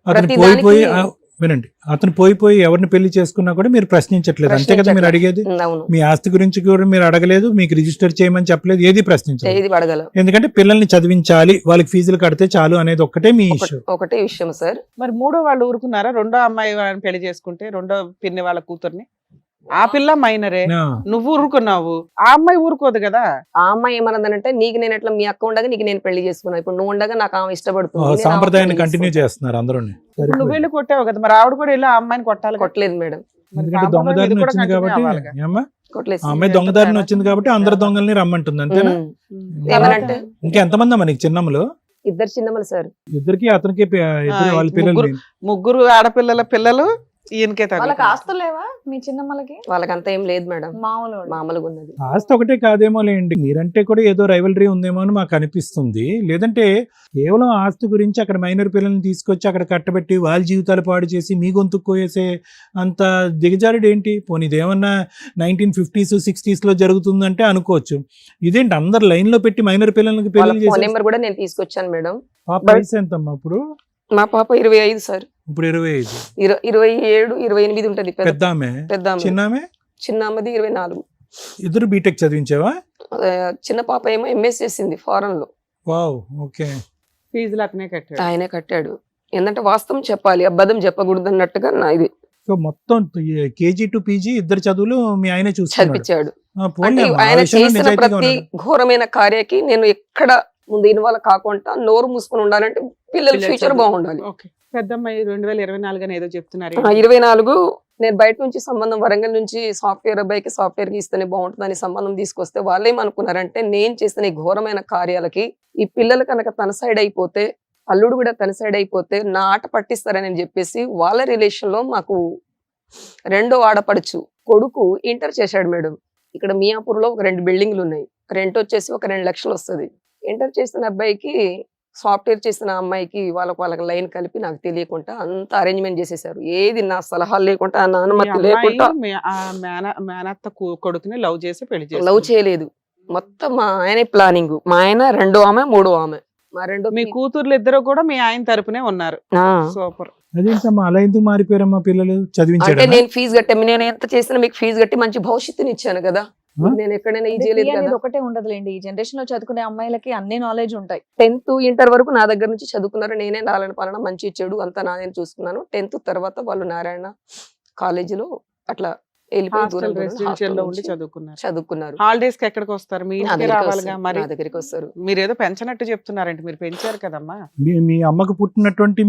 అతను ప్రతి పోయిపోయి దానికి- వినండి, అతను పోయిపోయి ఎవరిని పెళ్లి చేసుకున్నా కూడా మీరు ప్రశ్నించట్లేదు, అంతే కదా మీరు అడిగేది? అవును, మీ ఆస్తి గురించి కూడా మీరు అడగలేదు, మీకు రిజిస్టర్ చేయమని చెప్పలేదు, ఏది ప్రశ్నించలేదు. ఇది పడగల. ఎందుకంటే పిల్లల్ని చదివించాలి, వాళ్ళకి ఫీజులు కడితే చాలు అనేది ఒక్కటే మీ ఇష్యూ. ఒకటే విషయం సార్. మరి మూడో వాళ్ళు ఊరుకున్నారా? రెండో అమ్మాయి వాళ్ళని పెళ్లి చేసుకుంటే, రెండో పిన్ని వాళ్ళ కూతుర్ని, ఆ పిల్ల మైనరే, నువ్వు ఊరుకున్నావు, ఆ అమ్మాయి ఊరుకోదు కదా. ఆ అమ్మాయి ఏమన్నదంటే, నీకు నేను ఎట్లా మీ అక్క ఉండగా నీకు నేను పెళ్లి చేసుకున్నా, ఇప్పుడు నువ్వు ఉండగా నాకు ఆమె ఇష్టపడుతుంది, నేను ఆమె సాంప్రదాయాన్ని పెళ్లి కంటిన్యూ చేసుకుంటా. చేస్తున్నారు అందరూ. ఇప్పుడు నువ్వు వెళ్ళి కొట్టావు కదా, మరి ఆవిడ కూడా వెళ్ళి ఆ అమ్మాయిని కొట్టాలి. కొట్టలేదు మేడం, మరి ఎందుకంటే సాంప్రదాయం ఇది దొంగదారిని కూడా వచ్చింది continue కాబట్టి అవ్వాలిగా. ఏమ్మా? కొట్టలేదు. ఆ అమ్మాయి దొంగదారిని వచ్చింది కాబట్టి అందరు దొంగల్ని రమ్మంటుంది, అంతేనా? ఏమనంటే ఇంకా ఎంతమంది అమ్మా నీకు చిన్నమ్మలు? 2 చిన్నమ్మలు సార్. ఇద్దరికి అతనికి ఇద్దరు వాళ్ళ పిల్లలు. ముగ్గురు ఆడపిల్లల పిల్లలు ఈయనకే వాళ్ళకి తగ్గుతుంది. ఆస్తులు లేవా మీ చిన్నమ్మలకి? వాళ్ళకంతా ఏం లేదు మేడం, మామూలు వాళ్ళు. మామూలుగా ఉన్నది. ఆస్తి ఒకటే కాదేమో లేండి, మీరంటే కూడా ఏదో రైవలరీ ఉందేమో అని మాకు అనిపిస్తుంది. లేదంటే కేవలం ఆస్తి గురించి అక్కడ మైనర్ పిల్లల్ని తీసుకొచ్చి అక్కడ కట్టబెట్టి వాళ్ళ జీవితాలు పాడు చేసి మీ గొంతుకు కోయేసే అంత దిగజారుడు ఏంటి? పోనీ ఇదేమన్నా 1950s 60s లో జరుగుతుందంటే అనుకోవచ్చు. ఇదేంటి అందరు లైన్ లో పెట్టి మైనర్ పిల్లలకి వాళ్ళ పెళ్లి ఫోన్ చేసి? నెంబర్ కూడా నేను తీసుకొచ్చాను మేడం. పాప వయసు ఎంతమ్మా ఇప్పుడు? మా పాప 25 సార్. ఇప్పుడు 25. 27, 28 ఉంటది. పెద్ద ఆమె, పెద్ద ఆమె. చిన్న ఆమె? చిన్న అమ్మది 24. ఇద్దరు బీటెక్ చదివించావా? చిన్న పాప ఏమో ఎంఎస్ చేసింది ఫారెన్ లో. Wow, okay. ఫీజులు అతనే కట్టాడు. ఆయనే కట్టాడు. ఏంటంటే వాస్తవం చెప్పాలి, అబద్ధం చెప్పకూడదు అన్నట్టుగా నా ఇది సో మొత్తం కేజీ టు పీజీ ఇద్దరు చదువులు మీ ఆయనే చూసుకున్నాడు. చదివించాడు. పోనీ అంటే అమ్మా, ఆ ఆయన విషయంలో చేసిన నిజాయితీగా ప్రతి ఉన్నాడు. ఘోరమైన కార్యకి నేను ఎక్కడ ముందు ఇన్వాల్వ్ కాకుండా నోరు మూసుకొని ఉండాలంటే పిల్లల పిల్లల ఫ్యూచర్ చదువు. బాగుండాలి. ఓకే. పెద్దమ్మాయి 2024 అని ఏదో చెప్తున్నారు. 24 నేను బయట నుంచి సంబంధం, వరంగల్ నుంచి సాఫ్ట్వేర్ అబ్బాయికి సాఫ్ట్వేర్ కి ఇస్తేనే బాగుంటుందని సంబంధం తీసుకొస్తే వాళ్ళు ఏమనుకున్నారంటే, నేను చేసిన ఈ ఘోరమైన కార్యాలకి ఈ పిల్లలు కనుక తన సైడ్ అయిపోతే, అల్లుడు కూడా తన సైడ్ అయిపోతే నా ఆట పట్టిస్తారని చెప్పేసి వాళ్ళ రిలేషన్ లో మాకు రెండో ఆడపడుచు కొడుకు ఇంటర్ చేశాడు మేడం. ఇక్కడ మియాపూర్ లో ఒక 2 బిల్డింగ్లు ఉన్నాయి, రెంట్ వచ్చేసి ఒక 2 లక్షలు వస్తుంది. ఇంటర్ చేసిన అబ్బాయికి సాఫ్ట్వేర్ చేసిన అమ్మాయికి వాళ్ళకి లైన్ కలిపి నాకు తెలియకుండా అంత అరేంజ్మెంట్ చేసేసారు. ఏది నా సలహాలు లేకుండా, నా అనుమతి లేకుండా. మేనత్త కొడుకుని లవ్ చేసి పెళ్లి లవ్ చేసి చేయలేదు, మొత్తం మా ఆయనే ప్లానింగ్. మా ఆయన 2వ ఆమె 3వ ఆమె. మా రెండో మీ కూతుర్లు ఇద్దరు కూడా మీ ఆయన తరపునే ఉన్నారు. సూపర్. అదేంటమ్మా అలా ఎందుకు మారిపోయారమ్మా పిల్లలు? అంటే చదివించాడు నేను ఫీజు కట్టాము, నేను ఎంత చేసినా మీకు ఫీజు కట్టి మంచి భవిష్యత్తుని ఇచ్చాను కదా. నేను ఎక్కడైనా ఇది చేయలేదు అనేది కదా. ఒకటే ఉండదులేండి, ఈ జనరేషన్ లో చదువుకునే అమ్మాయిలకి అన్ని నాలెడ్జ్ ఉంటాయి. 10th ఇంటర్ వరకు నా దగ్గర నుంచి చదువుకున్నారు. నేనే నారాయణ పాలన మంచి చెడు అంతా నాదే చూసుకున్నాను. 10th తర్వాత వాళ్ళు నారాయణ కాలేజీలో అట్లా వెళ్ళిపోయి దూరం హాస్టల్ దూరం రెసిడెన్షియల్ లో హాస్టల్ ఉండి నుంచి చదువుకున్నారు. చదువుకున్నారు. హాలిడేస్ కి ఎక్కడికి వస్తారు? మీ నా ఇంటికి దగ్గరికి రావాలిగా. వస్తారు, మరి నా దగ్గరికి వస్తారు. మీరు ఏదో పెంచనట్టు చెప్తున్నారంటే మీరు పెంచారు కదమ్మా. మీ అమ్మకు పుట్టినటువంటి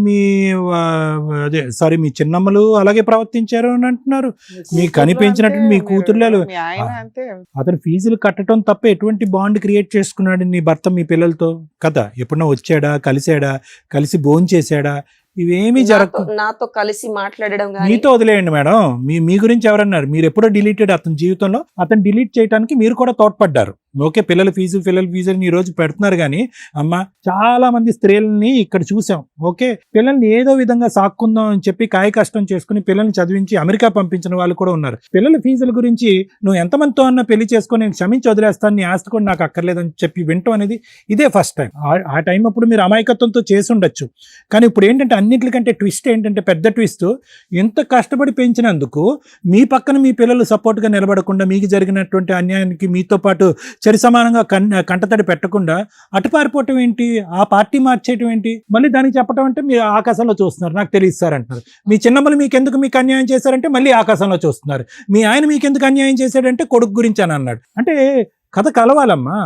అదే సారీ మీ చిన్నమ్మలు అలాగే ప్రవర్తించారు అని అంటున్నారు. మీకు కనిపించినట్టు మీ కూతుర్లు మీ ఆయన అంతే. అతను ఫీజులు కట్టడం తప్ప ఎటువంటి బాండ్ క్రియేట్ చేసుకున్నాడు నీ భర్త మీ పిల్లలతో కదా? ఎప్పుడన్నా వచ్చాడా, కలిసి భోంచేసాడా? ఇవేమీ జరగదు. నాతో కలిసి మాట్లాడడం కానీ మీతో వదిలేయండి మేడం. మీ గురించి ఎవరన్నారు? మీరు ఎప్పుడో డిలీటెడ్ అతని జీవితంలో. అతను డిలీట్ చేయడానికి మీరు కూడా తోడ్పడ్డారు. ఓకే, పిల్లల ఫీజు ఈ రోజు పెడుతున్నారు కానీ అమ్మ చాలా మంది స్త్రీలని ఇక్కడ చూసాం. ఓకే, పిల్లల్ని ఏదో విధంగా సాక్కుందాం అని చెప్పి కాయ కష్టం చేసుకుని పిల్లల్ని చదివించి అమెరికా పంపించిన వాళ్ళు కూడా ఉన్నారు. పిల్లల ఫీజుల గురించి నువ్వు ఎంతమందితో అన్నా పెళ్లి చేసుకొని నేను క్షమించి వదిలేస్తాను, నీ ఆస్తి కూడా నాకు అక్కర్లేదని చెప్పి వింటాం అనేది ఇదే ఫస్ట్ టైం. ఆ టైం అప్పుడు మీరు అమాయకత్వంతో చేసి ఉండొచ్చు. కానీ ఇప్పుడు ఏంటంటే అన్నింటికంటే ట్విస్ట్ ఏంటంటే పెద్ద ట్విస్ట్, ఎంత కష్టపడి పెంచినందుకు మీ పక్కన మీ పిల్లలు సపోర్ట్గా నిలబడకుండా మీకు జరిగినటువంటి అన్యాయానికి మీతో పాటు చరి సమానంగా కంటతడి పెట్టకుండా అటు పారిపోవటం ఏంటి, ఆ పార్టీ మార్చేయటం ఏంటి, మళ్ళీ దానికి చెప్పటం అంటే మీరు ఆకాశంలో చూస్తున్నారు, నాకు తెలియదు సార్ అంటున్నారు. మీ చిన్నమ్మలు మీకు అన్యాయం చేశారంటే మళ్ళీ ఆకాశంలో చూస్తున్నారు. మీ ఆయన మీకెందుకు అన్యాయం చేశాడంటే కొడుకు గురించి అని అన్నాడు. అంటే కథ కలవాలమ్మా.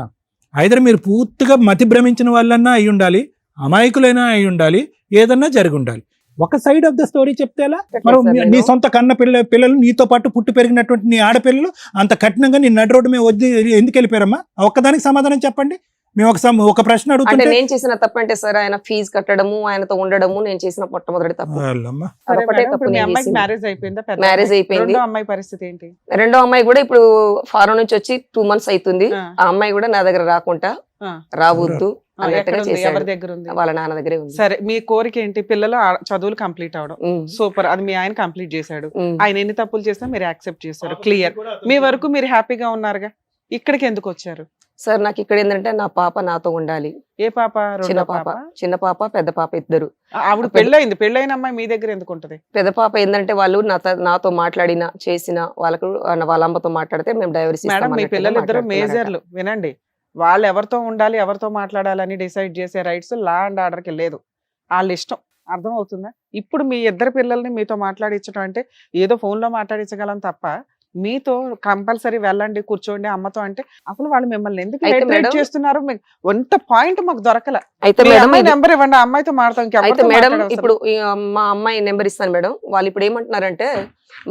ఐదర్ మీరు పూర్తిగా మతి భ్రమించిన వాళ్ళన్నా అయి ఉండాలి, అమాయకులైనా అయి ఉండాలి, ఏదన్నా జరిగి ఉండాలి. ఒక సైడ్ ఆఫ్ ద స్టోరీ చెప్తే ఎలా? మరి నీ సొంత కన్న పిల్లలు నీతో పాటు పుట్టి పెరిగినటువంటి నీ ఆడపిల్లలు అంత కఠినంగా నీ నడి రోడ్డు మీద వద్దు ఎందుకు వెళ్ళిపోయారమ్మా? ఒక్కదానికి సమాధానం చెప్పండి. మేము ఒక ప్రశ్న అంటే అడుగుతుంటే నేను చేసిన తప్పు అంటే సార్ ఆయన ఫీజు కట్టడము, ఆయనతో ఉండడము నేను చేసిన మొట్టమొదటి తప్పు. వాళ్ళమ్మ. సరే అదొకటే మేడం, తప్పు ఇప్పుడు మీ నేను అమ్మాయికి చేసింది. మ్యారేజ్ అయిపోయిందా? పెద్ద మ్యారేజ్ అయిపోయింది. రెండో అమ్మాయి పరిస్థితి ఏంటి? రెండో అమ్మాయి కూడా ఇప్పుడు ఫారెన్ నుంచి వచ్చి 2 months అవుతుంది. ఆ. ఆ అమ్మాయి కూడా నా దగ్గర రాకుండా ఆ. రావద్దు ఆ, అన్నట్టుగా ఎక్కడ ఉంది? చేశాడు. ఎవరి దగ్గర ఉంది? వాళ్ళ నాన్న దగ్గరే ఉంది. సరే, మీ కోరిక ఏంటి? పిల్లలు చదువులు కంప్లీట్ అవడం. ఉమ్, సూపర్, అది మీ ఆయన కంప్లీట్ చేశాడు. ఉమ్. ఆయన ఎన్ని తప్పులు చేసినా మీరు యాక్సెప్ట్ చేశారు, క్లియర్. మీ వరకు మీరు హ్యాపీగా ఉన్నారుగా. ఇక్కడికి ఎందుకు వచ్చారు? సార్ నాకు ఇక్కడ ఏంటంటే నా పాప నాతో ఉండాలి. ఏ పాప? చిన్న రెండో పాప, పాప. చిన్న పాప, పెద్ద పాప ఇద్దరు. ఆవిడ పెళ్ళయింది. పెళ్ళైన అమ్మాయి మీ దగ్గర ఎందుకు ఉంటది? పెద్ద పాప ఏంటంటే వాళ్ళు నాతో మాట్లాడినా చేసిన వాళ్ళకు వాళ్ళ అమ్మతో మాట్లాడితే మేము డైవర్స్ మేడం, మీ పిల్లలిద్దరు మేజర్లు. వినండి, వాళ్ళు ఎవరితో ఉండాలి, ఎవరితో మాట్లాడాలని డిసైడ్ చేసే రైట్స్ లా అండ్ ఆర్డర్ కి లేదు. వాళ్ళ ఇష్టం. అర్థం అవుతుందా? ఇప్పుడు మీ ఇద్దరు పిల్లల్ని మీతో మాట్లాడించడం అంటే ఏదో ఫోన్ లో మాట్లాడించగలం తప్ప మీతో కంపల్సరీ వెళ్ళండి కూర్చోండి అమ్మతో అంటే అసలు వాళ్ళు మిమ్మల్ని ఎందుకు అయితే hate మేడం- చేస్తున్నారు? వంట పాయింట్ మాకు దొరకల. అయితే మీ మేడం అమ్మాయి ఇది- నెంబర్ ఇవ్వండి, ఆ అమ్మాయితో మాట్లాడతాం. అయితే మేడం ఇప్పుడు మా అమ్మాయి నెంబర్ ఇస్తాను మేడం. వాళ్ళు ఇప్పుడు ఏమంటున్నారంటే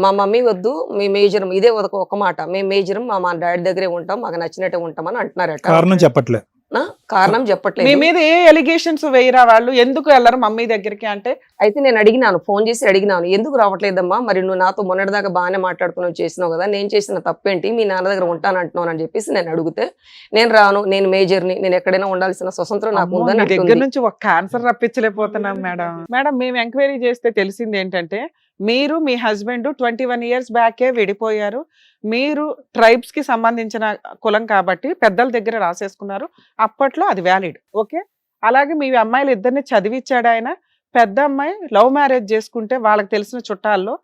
మా మమ్మీ వద్దు, మీ మేజర్ ఇదే ఒక మాట, మేము మేజర్ మా డాడీ దగ్గరే ఉంటాం, మాకు నచ్చినట్టే ఉంటాం అని అంటున్నారట. కారణం చెప్పట్లే. కారణం మీ చెప్పట్లేదు. మీద ఏ ఎలిగేషన్స్ వేయరా వాళ్ళు? ఎందుకు వెళ్ళరు మమ్మీ దగ్గరికి అంటే? అయితే నేను అడిగినాను, ఫోన్ చేసి అడిగినాను, ఎందుకు రావట్లేదమ్మా, మరి నువ్వు నాతో మొన్నటిదాకా బాగానే మాట్లాడుతున్నావు, చేసినావు కదా, నేను చేసిన తప్పేంటి, మీ నాన్న దగ్గర ఉంటానంటున్నావు అని చెప్పేసి నేను అడిగితే నేను రాను, నేను మేజర్ని, నేను ఎక్కడైనా ఉండాల్సిన స్వతంత్రం నాకు అమ్మో, ఉందని మీ దగ్గర అంటుంది. నుంచి ఒక క్యాన్సర్ రప్పించలేకపోతున్నాం మేడం. మేడం, మేము ఎంక్వైరీ చేస్తే తెలిసింది ఏంటంటే మీరు మీ హస్బెండ్ 21 years బ్యాకే విడిపోయారు. మీరు ట్రైబ్స్ కి సంబంధించిన కులం కాబట్టి పెద్దల దగ్గర రాసేసుకున్నారు. అప్పట్లో అది వ్యాలిడ్. ఓకే, అలాగే మీ అమ్మాయిలు ఇద్దరిని చదివిచ్చాడు ఆయన. పెద్ద అమ్మాయి లవ్ మ్యారేజ్ చేసుకుంటే వాళ్ళకి తెలిసిన చుట్టాల్లో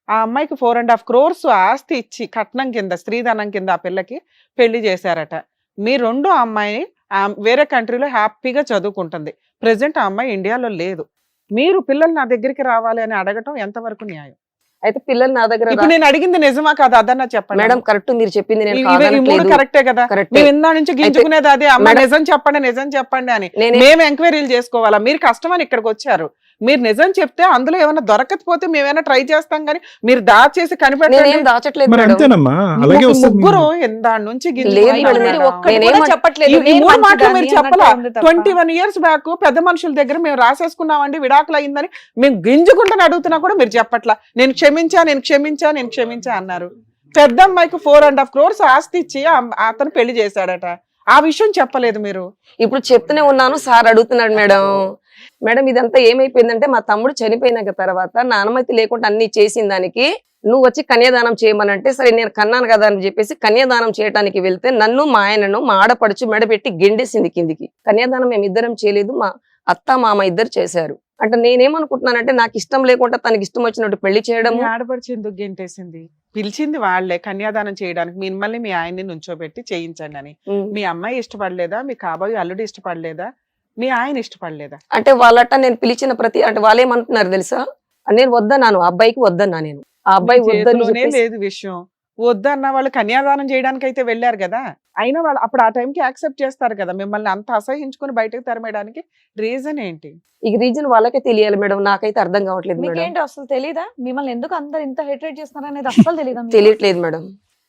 ఆ అమ్మాయికి 4.5 crores ఆస్తి ఇచ్చి కట్నం కింద, స్త్రీధనం కింద ఆ పిల్లకి పెళ్లి చేశారట. మీ రెండో అమ్మాయిని వేరే కంట్రీలో హ్యాపీగా చదువుకుంటుంది. ప్రెసెంట్ ఆ అమ్మాయి ఇండియాలో లేదు. మీరు పిల్లలు నా దగ్గరికి రావాలి అని అడగటం ఎంతవరకు న్యాయం? అయితే పిల్లలు నా దగ్గర ఇప్పుడు నేను అడిగింది నిజమా కాదా అదన్నా చెప్పండి. మేడం కరెక్ట్, మీరు చెప్పింది నేను ఈ మూడు కాదనట్లేదు. కరెక్టే కదా. కరెక్టే. మేము ఇందా నుంచి గింజుకునేది అదే, అమ్మ మేడం- నిజం చెప్పండి నిజం చెప్పండి అని. నేనే మేము ఎంక్వైరీలు చేసుకోవాలా? మీరు కష్టమని ఇక్కడికి వచ్చారు. మీరు నిజం చెప్తే అందులో ఏమైనా దొరకకపోతే మేమైనా ట్రై చేస్తాం, కానీ మీరు దాచేసి కనిపెట్టండి. నేనేం దాచట్లేదు మరి మేడం. అంతేనమ్మా, అలాగే వస్తుంది. ముగ్గురు దాని నుంచి గింజుకుని లేదు అయితే మేడం, మీరు మేడం. ఒక్కటి నేనేం కూడా చెప్పట్లేదు. ఈ నేను మూడు మాటలు మంచిదాన్ని మీరు చెప్పలా. అన్నట్టే ఉంది తప్ప. 21 years బ్యాక్ పెద్ద మనుషుల దగ్గర మేము రాసేసుకున్నామండి, విడాకులు అయిందని మేము గింజుకుంటాను అడుగుతున్నా కూడా మీరు చెప్పట్లా. నేను క్షమించా అన్నారు. పెద్ద అమ్మాయికి 4.5 crores ఆస్తి ఇచ్చి అతను పెళ్లి చేశాడట. ఆ విషయం చెప్పలేదు మీరు. ఇప్పుడు చెప్తూనే ఉన్నాను, సార్ అడుగుతున్నాడు మేడం. మేడం ఇదంతా ఏమైపోయిందంటే మా తమ్ముడు చనిపోయినాక తర్వాత నా అనుమతి లేకుండా అన్ని చేసిన దానికి నువ్వు వచ్చి కన్యాదానం చేయమనంటే సరే నేను కన్నాను కదా అని చెప్పేసి కన్యాదానం చేయడానికి వెళ్తే నన్ను మా ఆయనను మా ఆడపడుచు మెడబెట్టి గెండేసింది కిందికి. కన్యాదానం మేము ఇద్దరం చేయలేదు, మా అత్త మామ ఇద్దరు చేశారు. అంటే నేనేమనుకుంటున్నానంటే నాకు ఇష్టం లేకుండా తనకి ఇష్టం వచ్చినట్టు పెళ్లి చేయడము. మీ ఆడపడిచి ఎందుకు గెంటేసింది? పిలిచింది వాళ్ళే కన్యాదానం చేయడానికి, మిమ్మల్ని మీ ఆయన్ని నుంచోబెట్టి చేయించండి అని. ఉమ్. మీ అమ్మాయి ఇష్టపడలేదా? మీ కాబోయే అల్లుడు ఇష్టపడలేదా? మీ ఆయన ఇష్టపడలేదా? అంటే వాళ్ళట నేను పిలిచిన ప్రతి అంటే వాళ్ళేమంటున్నారు తెలుసా, నేను వద్దన్నాను, అబ్బాయికి వద్దన్నా నేను. ఆ అబ్బాయి మీ వద్దని చేతిలోనే చెప్పేసి లేదు విషయం. వద్దన్న వాళ్ళు కన్యాదానం చేయడానికి అయితే వెళ్ళారు కదా, అయినా వాళ్ళు అప్పుడు ఆ టైంకి యాక్సెప్ట్ చేస్తారు కదా మిమ్మల్ని అంత అసహించుకుని బయటకు తరమేయడానికి రీజన్ ఏంటి? ఈ రీజన్ వాళ్ళకే తెలియాలి మేడం, నాకైతే అర్థం కావట్లేదు మేడం. మీకేంటి అసలు తెలీదా మిమ్మల్ని ఎందుకు అందరు ఇంత హేట్రేట్ చేస్తున్నారు అనేది అసలు తెలీదా మీకు? తెలియట్లేదు మేడం.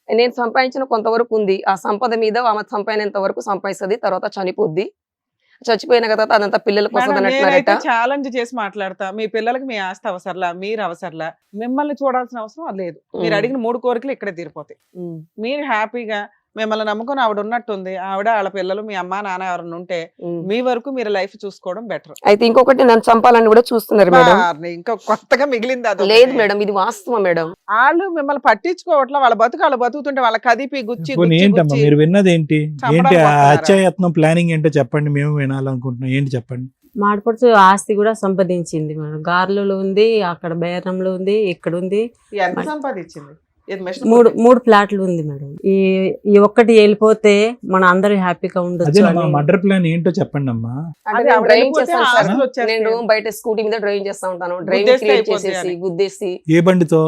నేను సంపాదించిన కొంతవరకు ఉంది, ఆ సంపద మీద ఆమె సంపాదినంత వరకు సంపాదిస్తుంది, తర్వాత చనిపోద్ది. చచ్చిపోయిన కదా అదంతా పిల్లల కోసం మేడం, అన్నట్టున్నారట. నేనైతే ఛాలెంజ్ చేసి మాట్లాడతా. మీ పిల్లలకి మీ ఆస్తి అవసరంలా, మీరు అవసరంలా, మిమ్మల్ని చూడాల్సిన అవసరం లేదు. మీరు అడిగిన 3 కోరికలు ఇక్కడే తీరిపోతాయి. మీరు హ్యాపీగా మిమ్మల్ని నమ్ముకుని ఆవిడ ఉన్నట్టుంది, ఆవిడ వాళ్ళ పిల్లలు మీ అమ్మ నాన్న ఎవరైనా ఉంటే మీ వరకు మీరు లైఫ్ చూసుకోవడం బెటర్. అయితే ఇంకొకటి నన్ను చంపాలని కూడా చూస్తున్నారు మేడం. ఇంకా కొత్తగా మిగిలింది అది. లేదు మేడం, ఇది వాస్తవం మేడం. వాళ్ళు మిమ్మల్ని పట్టించుకోవట్లా, వాళ్ళ బతుకుతుంటే వాళ్ళ కదిపి గుచ్చి పోనీ ఏంటమ్మా మీరు విన్నది ఏంటి? చంపడానికి ఏంటి ఆ వస్తున్నారా? హత్యాయత్నం ప్లానింగ్ ఏంటో చెప్పండి, మేము వినాలనుకుంటున్నాం. ఏంటి చెప్పండి. మాడపడుచు ఆస్తి కూడా సంపాదించింది మేడం. గార్లలో ఉంది, అక్కడ బేరంలో ఉంది, ఇక్కడ ఉంది. ఎంత సంపాదించింది? ఇది మెషిన్ మూడు ఫ్లాట్లు ఉంది మేడం. ఈ ఒక్కటి వెళ్ళిపోతే మన అందరూ హ్యాపీగా అదే ఉండొచ్చు అని. మర్డర్ ప్లాన్ ఏంటో చెప్పండి అమ్మా. అంటే అది నేను ఆవిడ డ్రైవింగ్ వెళ్ళిపోతే చేస్తాను ఆ సార్. ఆస్తులు వచ్చేస్తాయి. నేను బయట స్కూటీ మీద డ్రైవింగ్ చేస్తా ఉంటాను. డ్రైవింగ్ గుద్దేస్తే క్రియేట్ అయిపోద్ది చేసేసి అని. గుద్దేసి ఏ బండితో?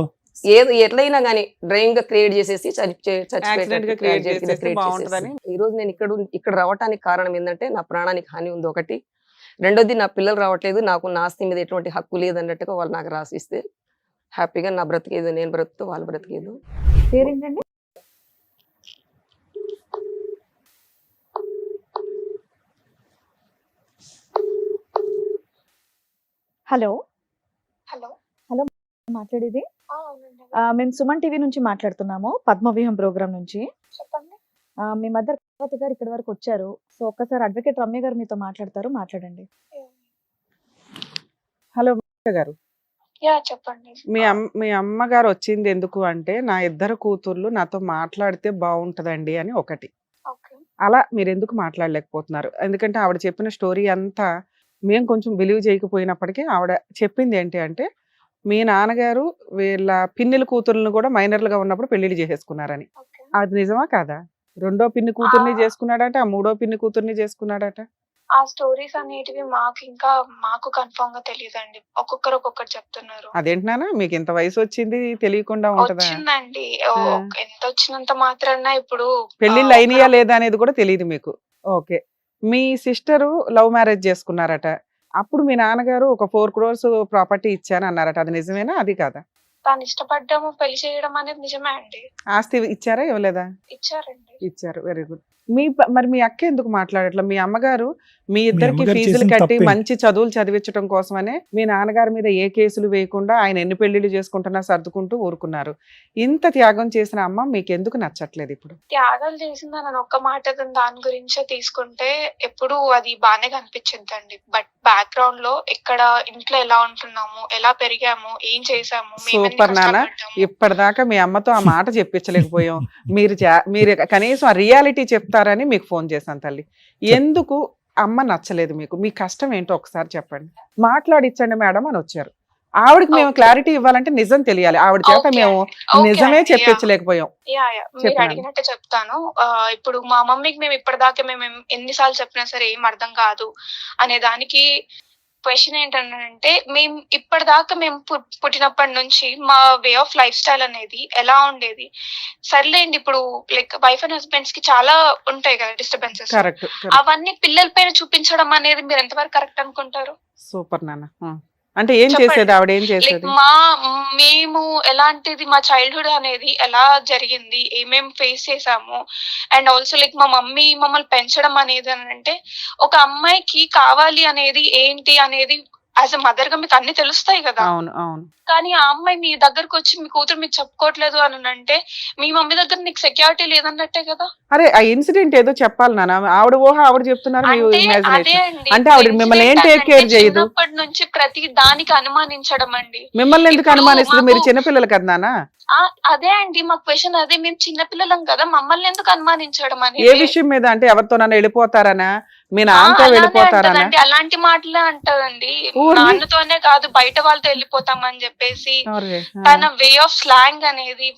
ఏది ఎట్లయినా గానీ డ్రైవింగ్ గా క్రియేట్ చేసేసి Accident గా create చేసేస్తే బాగుంటుందని. ఈ రోజు నేను ఇక్కడ రావడానికి కారణం ఏంటంటే నా ప్రాణానికి హాని ఉంది ఒకటి, రెండోది నా పిల్లలు రావట్లేదు, నాకు నా ఆస్తి మీద ఎటువంటి హక్కు లేదు అన్నట్టుగా వాళ్ళు నాకు రాసిస్తే హ్యాపీగా నా బ్రతికేదు నేను బ్రతుకుతూ వాళ్ళు బ్రతికేదు. పేరేంటండి? Hello hello. మాట్లాడేది అవునండి. మేము సుమన్ టీవీ నుంచి మాట్లాడుతున్నాము, పద్మవ్యూహం ప్రోగ్రామ్ నుంచి. చెప్పండి. మీ మదర్ కృపతి గారు ఇక్కడ వరకు వచ్చారు. సో ఒక్కసారి అడ్వకేట్ రమ్య గారు మీతో మాట్లాడతారు, మాట్లాడండి. హలో గారు, చెప్పండి. మీ అమ్మగారు వచ్చింది ఎందుకు అంటే, నా 2 కూతుర్లు నాతో మాట్లాడితే బాగుంటదండి అని ఒకటి. ఓకే. అలా మీరు ఎందుకు మాట్లాడలేకపోతున్నారు? ఎందుకంటే ఆవిడ చెప్పిన స్టోరీ అంతా మేము కొంచెం బిలీవ్ చేయకపోయినప్పటికీ ఆవిడ చెప్పింది ఏంటి అంటే, మీ నాన్నగారు వీళ్ళ పిన్నిల కూతుర్లను కూడా మైనర్లుగా ఉన్నప్పుడు పెళ్లిళ్ళు చేసేసుకున్నారని. ఓకే. అది నిజమా కాదా? 2వ పిన్ని కూతుర్ని చేసుకున్నాడట, ఆ 3వ పిన్ని కూతుర్ని చేసుకున్నాడట. ఆ స్టోరీస్ అనేటివి మాకు కన్ఫర్మ్ గా తెలియదండి. ఒక్కొక్కరు ఒక్కొక్కటి చెప్తున్నారు. అదేంటి నాన్న, మీకు ఇంత వయసు వచ్చింది తెలియకుండా ఉంటదా? వచ్చిందండి. ఆ. ఎంత వచ్చినంత మాత్రాన ఇప్పుడు పెళ్లిళ్ళు అయినాయా లేదా అనేది కూడా తెలియదు మీకు. ఓకే. మీ సిస్టరు లవ్ మ్యారేజ్ చేసుకున్నారట, అప్పుడు మీ నాన్నగారు ఒక 4 crores ప్రాపర్టీ ఇచ్చాను అన్నారట. అది నిజమేనా? అది కాదా? తాను ఇష్టపడ్డాము పెళ్లి చేయడం అనేది నిజమే అండి. ఆస్తి ఇచ్చారా ఇవ్వలేదా? ఇచ్చారండి. ఇచ్చారు. Very good. మరి మీ అక్క ఎందుకు మాట్లాడట్లా? మీ అమ్మగారు మీ ఇద్దరికి అమ్మగారు ఫీజులు చేసిన కట్టి తప్పే. మంచి చదువులు చదివించడం కోసమనే మీ నాన్నగారి మీద ఏ కేసులు వేయకుండా ఆయన ఎన్ని పెళ్లిళ్ళు చేసుకుంటున్నా సర్దుకుంటూ ఊరుకున్నారు. ఇంత త్యాగం చేసిన అమ్మ మీకు ఎందుకు నచ్చట్లేదు ఇప్పుడు? త్యాగాలు చేసిందని ఒక్క మాట దాని గురించే తీసుకుంటే ఎప్పుడు అది బానే కనిపించిందండి. బట్ బ్యాక్గ్రౌండ్ లో ఇక్కడ ఇంట్లో ఎలా ఉంటున్నాము, ఎలా పెరిగాము, ఏం చేసాము, సూపర్ నాన్న. ఇప్పటిదాకా మీ అమ్మతో ఆ మాట చెప్పించలేకపోయాం. మీరు కనీసం ఆ రియాలిటీ చెప్తారని మీకు ఫోన్ చేశాను తల్లి. ఎందుకు అమ్మ నచ్చలేదు మీకు? మీ కష్టం ఏంటో ఒకసారి చెప్పండి. మాట్లాడిచ్చండి మేడం అని వచ్చారు. ఆవిడకి మేము క్లారిటీ ఇవ్వాలంటే నిజం తెలియాలి. ఆవిడ చేత మేము నిజమే చెప్పించలేకపోయాం. మీరు చెప్పండి. అడిగినట్టే చెప్తాను. ఇప్పుడు మా మమ్మీకి మేము ఇప్పటిదాకా మేము ఎన్నిసార్లు చెప్పినా సరే ఏం అర్థం కాదు అనే దానికి క్వశ్చన్ ఏంటంటే, మేము ఇప్పటిదాకా మేము పుట్టినప్పటి నుంచి మా వే ఆఫ్ లైఫ్ స్టైల్ అనేది ఎలా ఉండేది. సర్లేండి, ఇప్పుడు లైక్ వైఫ్ అండ్ హస్బెండ్స్ కి చాలా ఉంటాయి కదా డిస్టర్బెన్సెస్, కరెక్ట్. అవన్నీ పిల్లల పైన చూపించడం అనేది మీరు ఎంతవరకు కరెక్ట్ అనుకుంటారు? సూపర్ నాన్న. అంటే ఏం చెప్పండి. చేసేది ఆవిడ? ఏం లైక్ చేసేది? మేము ఎలాంటిది, మా చైల్డ్హుడ్ అనేది ఎలా జరిగింది, ఏమేం ఫేస్ చేసాము, అండ్ ఆల్సో లైక్ మా మమ్మీ మమ్మల్ని పెంచడం అనేది అని అంటే, ఒక అమ్మాయికి కావాలి అనేది ఏంటి అనేది యాజ్ ఎ మదర్ గా మీకు అన్ని తెలుస్తాయి కదా. అవును అవును. కానీ ఆ అమ్మాయి మీ దగ్గరకు వచ్చి మీ కూతురు మీకు చెప్పుకోవట్లేదు అని అంటే, మీ మమ్మీ దగ్గర నీకు సెక్యూరిటీ లేదన్నట్టే కదా. అరే ఆ ఇన్సిడెంట్ ఏదో చెప్పాలి నాన్న. ఆవిడ ఊహ ఆవిడ చెప్తున్నారు, మీ అంటే అదే ఇమాజినేషన్. అండి, అంటే ఆవిడ మిమ్మల్ని ఏం టేక్ కేర్ చేయదు. చిన్నప్పటి నుంచి ప్రతి దానికి అనుమానించడం అండి. మిమ్మల్ని ఎందుకు ఇప్పుడు అనుమానిస్తుంది? మీరు మాకు- చిన్నపిల్లలు కదా నాన్న. అదే అండి మా క్వశ్చన్. అదే, మేము చిన్నపిల్లలం కదా, మమ్మల్ని ఎందుకు అనుమానించడం ఏ అనేది. విషయం మీద? అంటే ఎవరితోనన్నా వెళ్ళిపోతారనా, మీ నాన్నతో అలానే వెళ్ళిపోతారనా? అంటదండి, అలాంటి మాటలే అంటదండి. ఊరిని? నాన్నతోనే కాదు బయట వాళ్ళతో వెళ్ళిపోతామని చెప్పేసి అరే, ఆ. తన వే ఆఫ్ స్లాంగ్ అనేది,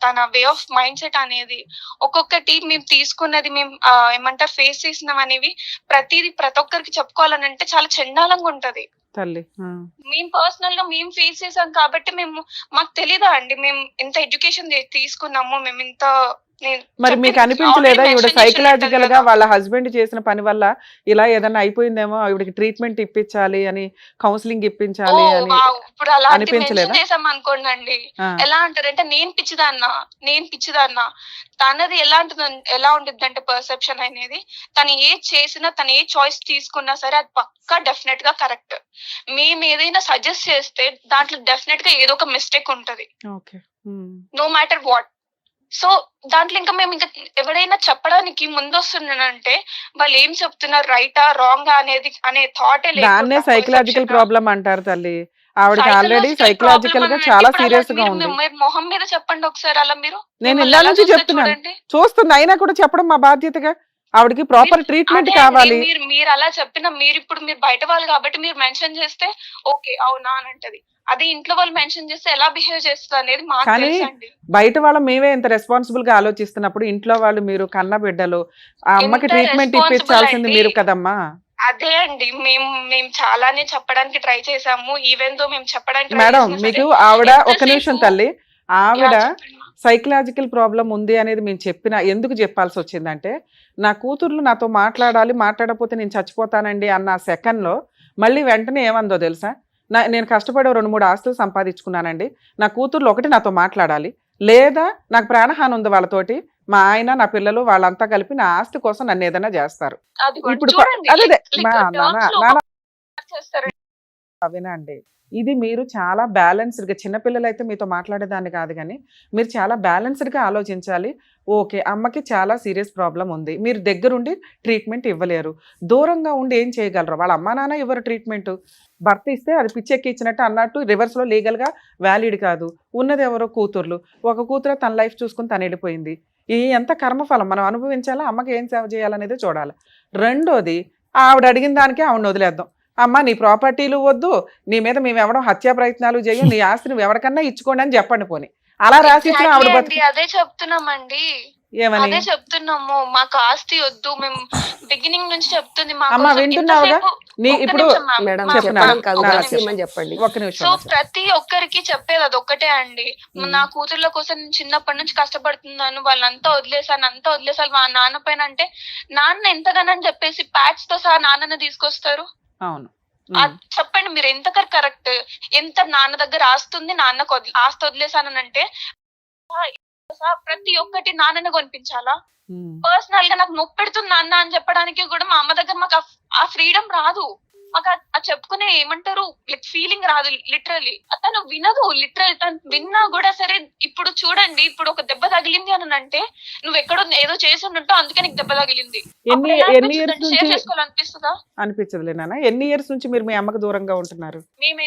తన వే ఆఫ్ మైండ్ సెట్ అనేది, ఒక్కొక్కటి మేము తీసుకున్నది, మేము ఏమంటారు ఫేస్ చేసినవి అనేవి ప్రతి ఒక్కరికి చెప్పుకోవాలని అంటే చాలా చండాలంగా ఉంటది. తల్లి, ఆ. మేము పర్సనల్ గా మేము ఫేస్ చేసాం కాబట్టి మాకు తెలీదా అండి, మేము ఇంత ఎడ్యుకేషన్ తీసుకున్నాము, మేము ఇంత మరి మీకు అనిపించలేదా ఈవిడ సైకలాజికల్ గా వాళ్ళ హస్బెండ్ చేసిన పని వల్ల ఇలా ఏదైనా అయిపోయిందేమో, ఈవిడకి ట్రీట్మెంట్ ఇప్పించాలి అని, కౌన్సిలింగ్ ఇప్పించాలి అని ఇప్పుడు అలాంటి అనిపించలేదా? మెన్షన్ చేసాం అనుకోండి, ఆ. ఎలా అంటారంటే నేను పిచ్చిదాన్నా. తనది ఎలా ఉంటుంది అంటే పర్సెప్షన్ అనేది, తను ఏ చేసినా, తను ఏ చాయిస్ తీసుకున్నా సరే అది పక్కా డెఫినెట్ గా కరెక్ట్. మేము ఏదైనా సజెస్ట్ చేస్తే దాంట్లో డెఫినెట్ గా ఏదో ఒక మిస్టేక్ ఉంటది, okay. No matter what. So దాంట్లో ఇంకా మేము ఇంకా ఎవరైనా చెప్పడానికి ముందొస్తున్నానంటే వాళ్ళు ఏం చెప్తున్నారు, రైటా రాంగా అనే థాట్ దాన్నే సైకలాజికల్ ప్రాబ్లం అంటారు తల్లి. ఆవిడకి ఆల్రెడీ సైకలాజికల్ గా చాలా సీరియస్ గా ఉంది. మొహం మీద చెప్పండి ఒకసారి అలా మీరు. నేను మిమ్మల్ని ఇలా ఎలా నుంచి చూస్తే చెప్తున్నాను, చూడండి. చూస్తుంది అయినా కూడా చెప్పడం మా బాధ్యతగా. ఆవిడకి ప్రాపర్ ట్రీట్మెంట్ అదే అండి, కావాలి. మీరు అలా చెప్పిన మీరు బయట వాళ్ళు కాబట్టి మీరు మెన్షన్ చేస్తే ఓకే అవునా అని అంటది. అదే ఇంట్లో వాళ్ళు మెన్షన్ చేస్తే ఎలా బిహేవ్ చేస్తుంది అనేది మాకు కానీ తెలుసండి. బయట వాళ్ళ మేమే ఇంత రెస్పాన్సిబుల్ గా ఆలోచిస్తున్నప్పుడు ఇంట్లో వాళ్ళు, మీరు కన్న బిడ్డలు, ఆ అమ్మకి ఎంత ట్రీట్మెంట్ responsible ఇప్పించాల్సింది అండి. మీరు కదమ్మా. అదే అండి, మేము చాలానే చెప్పడానికి ట్రై చేసాము. ఈవెన్ దో మేము చెప్పడానికి try మేడం చేసినా మీకు సరే, ఆవిడ ఒక ఎంతసేపు- నిమిషం తల్లి, ఆవిడ యా, చెప్పండి మా. సైకలాజికల్ ప్రాబ్లం ఉంది అనేది మేము చెప్పిన ఎందుకు చెప్పాల్సి వచ్చిందంటే, నా కూతుర్లు నాతో మాట్లాడాలి, మాట్లాడకపోతే నేను చచ్చిపోతానండి అన్న సెకండ్లో మళ్ళీ వెంటనే ఏమందో తెలుసా, నేను కష్టపడి 2-3 ఆస్తులు సంపాదించుకున్నానండి, నా కూతుర్లు ఒకటి నాతో మాట్లాడాలి, లేదా నాకు ప్రాణహాని ఉంది వాళ్ళతోటి, మా ఆయన నా పిల్లలు వాళ్ళంతా కలిపి నా ఆస్తి కోసం నన్ను ఏదైనా చేస్తారు. అది కూడా ఇప్పుడు చూడండి, అదే like terms లో చేస్తారు. వినండి, ఇది మీరు చాలా బ్యాలెన్స్డ్గా, చిన్నపిల్లలు అయితే మీతో మాట్లాడేదాన్ని కాదు కానీ మీరు చాలా బ్యాలెన్స్డ్గా ఆలోచించాలి. ఓకే, అమ్మకి చాలా సీరియస్ ప్రాబ్లం ఉంది, మీరు దగ్గరుండి ట్రీట్మెంట్ ఇవ్వలేరు, దూరంగా ఉండి ఏం చేయగలరు? వాళ్ళ అమ్మా నాన్న ఇవ్వరు ట్రీట్మెంట్, భర్త ఇస్తే అది పిచ్చెక్కి ఇచ్చినట్టు అన్నట్టు రివర్స్లో లీగల్గా వ్యాలిడ్ కాదు. ఉన్నది ఎవరో కూతుర్లు, ఒక కూతురు తన లైఫ్ చూసుకుని తను వెళ్ళిపోయింది. ఈ ఎంత కర్మఫలం మనం అనుభవించాలా, అమ్మకి ఏం సేవ చేయాలనేది చూడాలి. రెండోది, ఆవిడ అడిగిన దానికే ఆవిడని వదిలేద్దాం. అమ్మ నీ ప్రాపర్టీలు వద్దు, నీ మీద మేము ఎవడం హత్యా ప్రయత్నాలు చేయం, నీ ఆస్తిని నువ్వు ఎవరికన్నా ఇచ్చుకోండి అని చెప్పండి. పోని అలా రాసి ఇచ్చిన ఆవిడ Exactly బతుకు అండి, అదే చెప్తున్నామండి. ఏమని? అదే చెప్తున్నాము, మాకు ఆస్తి వద్దు, మేము బిగినింగ్ నుంచి చెప్తుంది. మా అమ్మ, కోసం వింటున్నావుగా? ఇంతసేపు- నీ ఒక్క ఇప్పుడు నిమిషం ma'am, మేడం ma'am, చెప్పనా? చెప్పడం కాదు, ఒక్క రహస్యం నిమిషం. అని చెప్పండి. ఒక్క నిమిషం సో అమ్మ, చెప్పు. ప్రతి ఒక్కరికి చెప్పేది అదొక్కటే అండి. నా కూతుర్ల కోసం నేను చిన్నప్పటి నుంచి కష్టపడుతున్నాను, వాళ్ళంతా వదిలేసాను మా నాన్న పైన అంటే, నాన్న ఎంతగానని చెప్పేసి ప్యాచ్ తో సహా నాన్నని తీసుకొస్తారు. అవును. చెప్పండి మీరు ఎంత కరెక్ట్? ఎంత నాన్న దగ్గర ఆస్తుంది, నాన్నకు ఆస్తి వదిలేసానంటే ప్రతి ఒక్కటి నాన్నని కొనిపించాలా? పర్సనల్ గా నాకు నొప్పి పెడుతుంది నాన్న అని చెప్పడానికి కూడా మా అమ్మ దగ్గర మాకు ఆ ఫ్రీడమ్ రాదు. మాకు ఆ చెప్పుకునే ఏమంటారు లైక్ ఫీలింగ్ రాదు. లిటరలీ తను వినదు. లిటరల్ తను విన్నా కూడా సరే, ఇప్పుడు చూడండి, ఇప్పుడు ఒక దెబ్బ తగిలింది అని అంటే నువ్వు ఎక్కడో ఏదో చేసి ఉంటో అందుకే నీకు దెబ్బ తగిలింది. ఎన్ని ఇయర్స్ నుంచి షేర్ చేసుకోవాలనిపిస్తుందా? అనిపించదులే నాన్న. ఎన్ని ఇయర్స్ నుంచి మీరు మీ అమ్మకు దూరంగా ఉంటున్నారు? మేము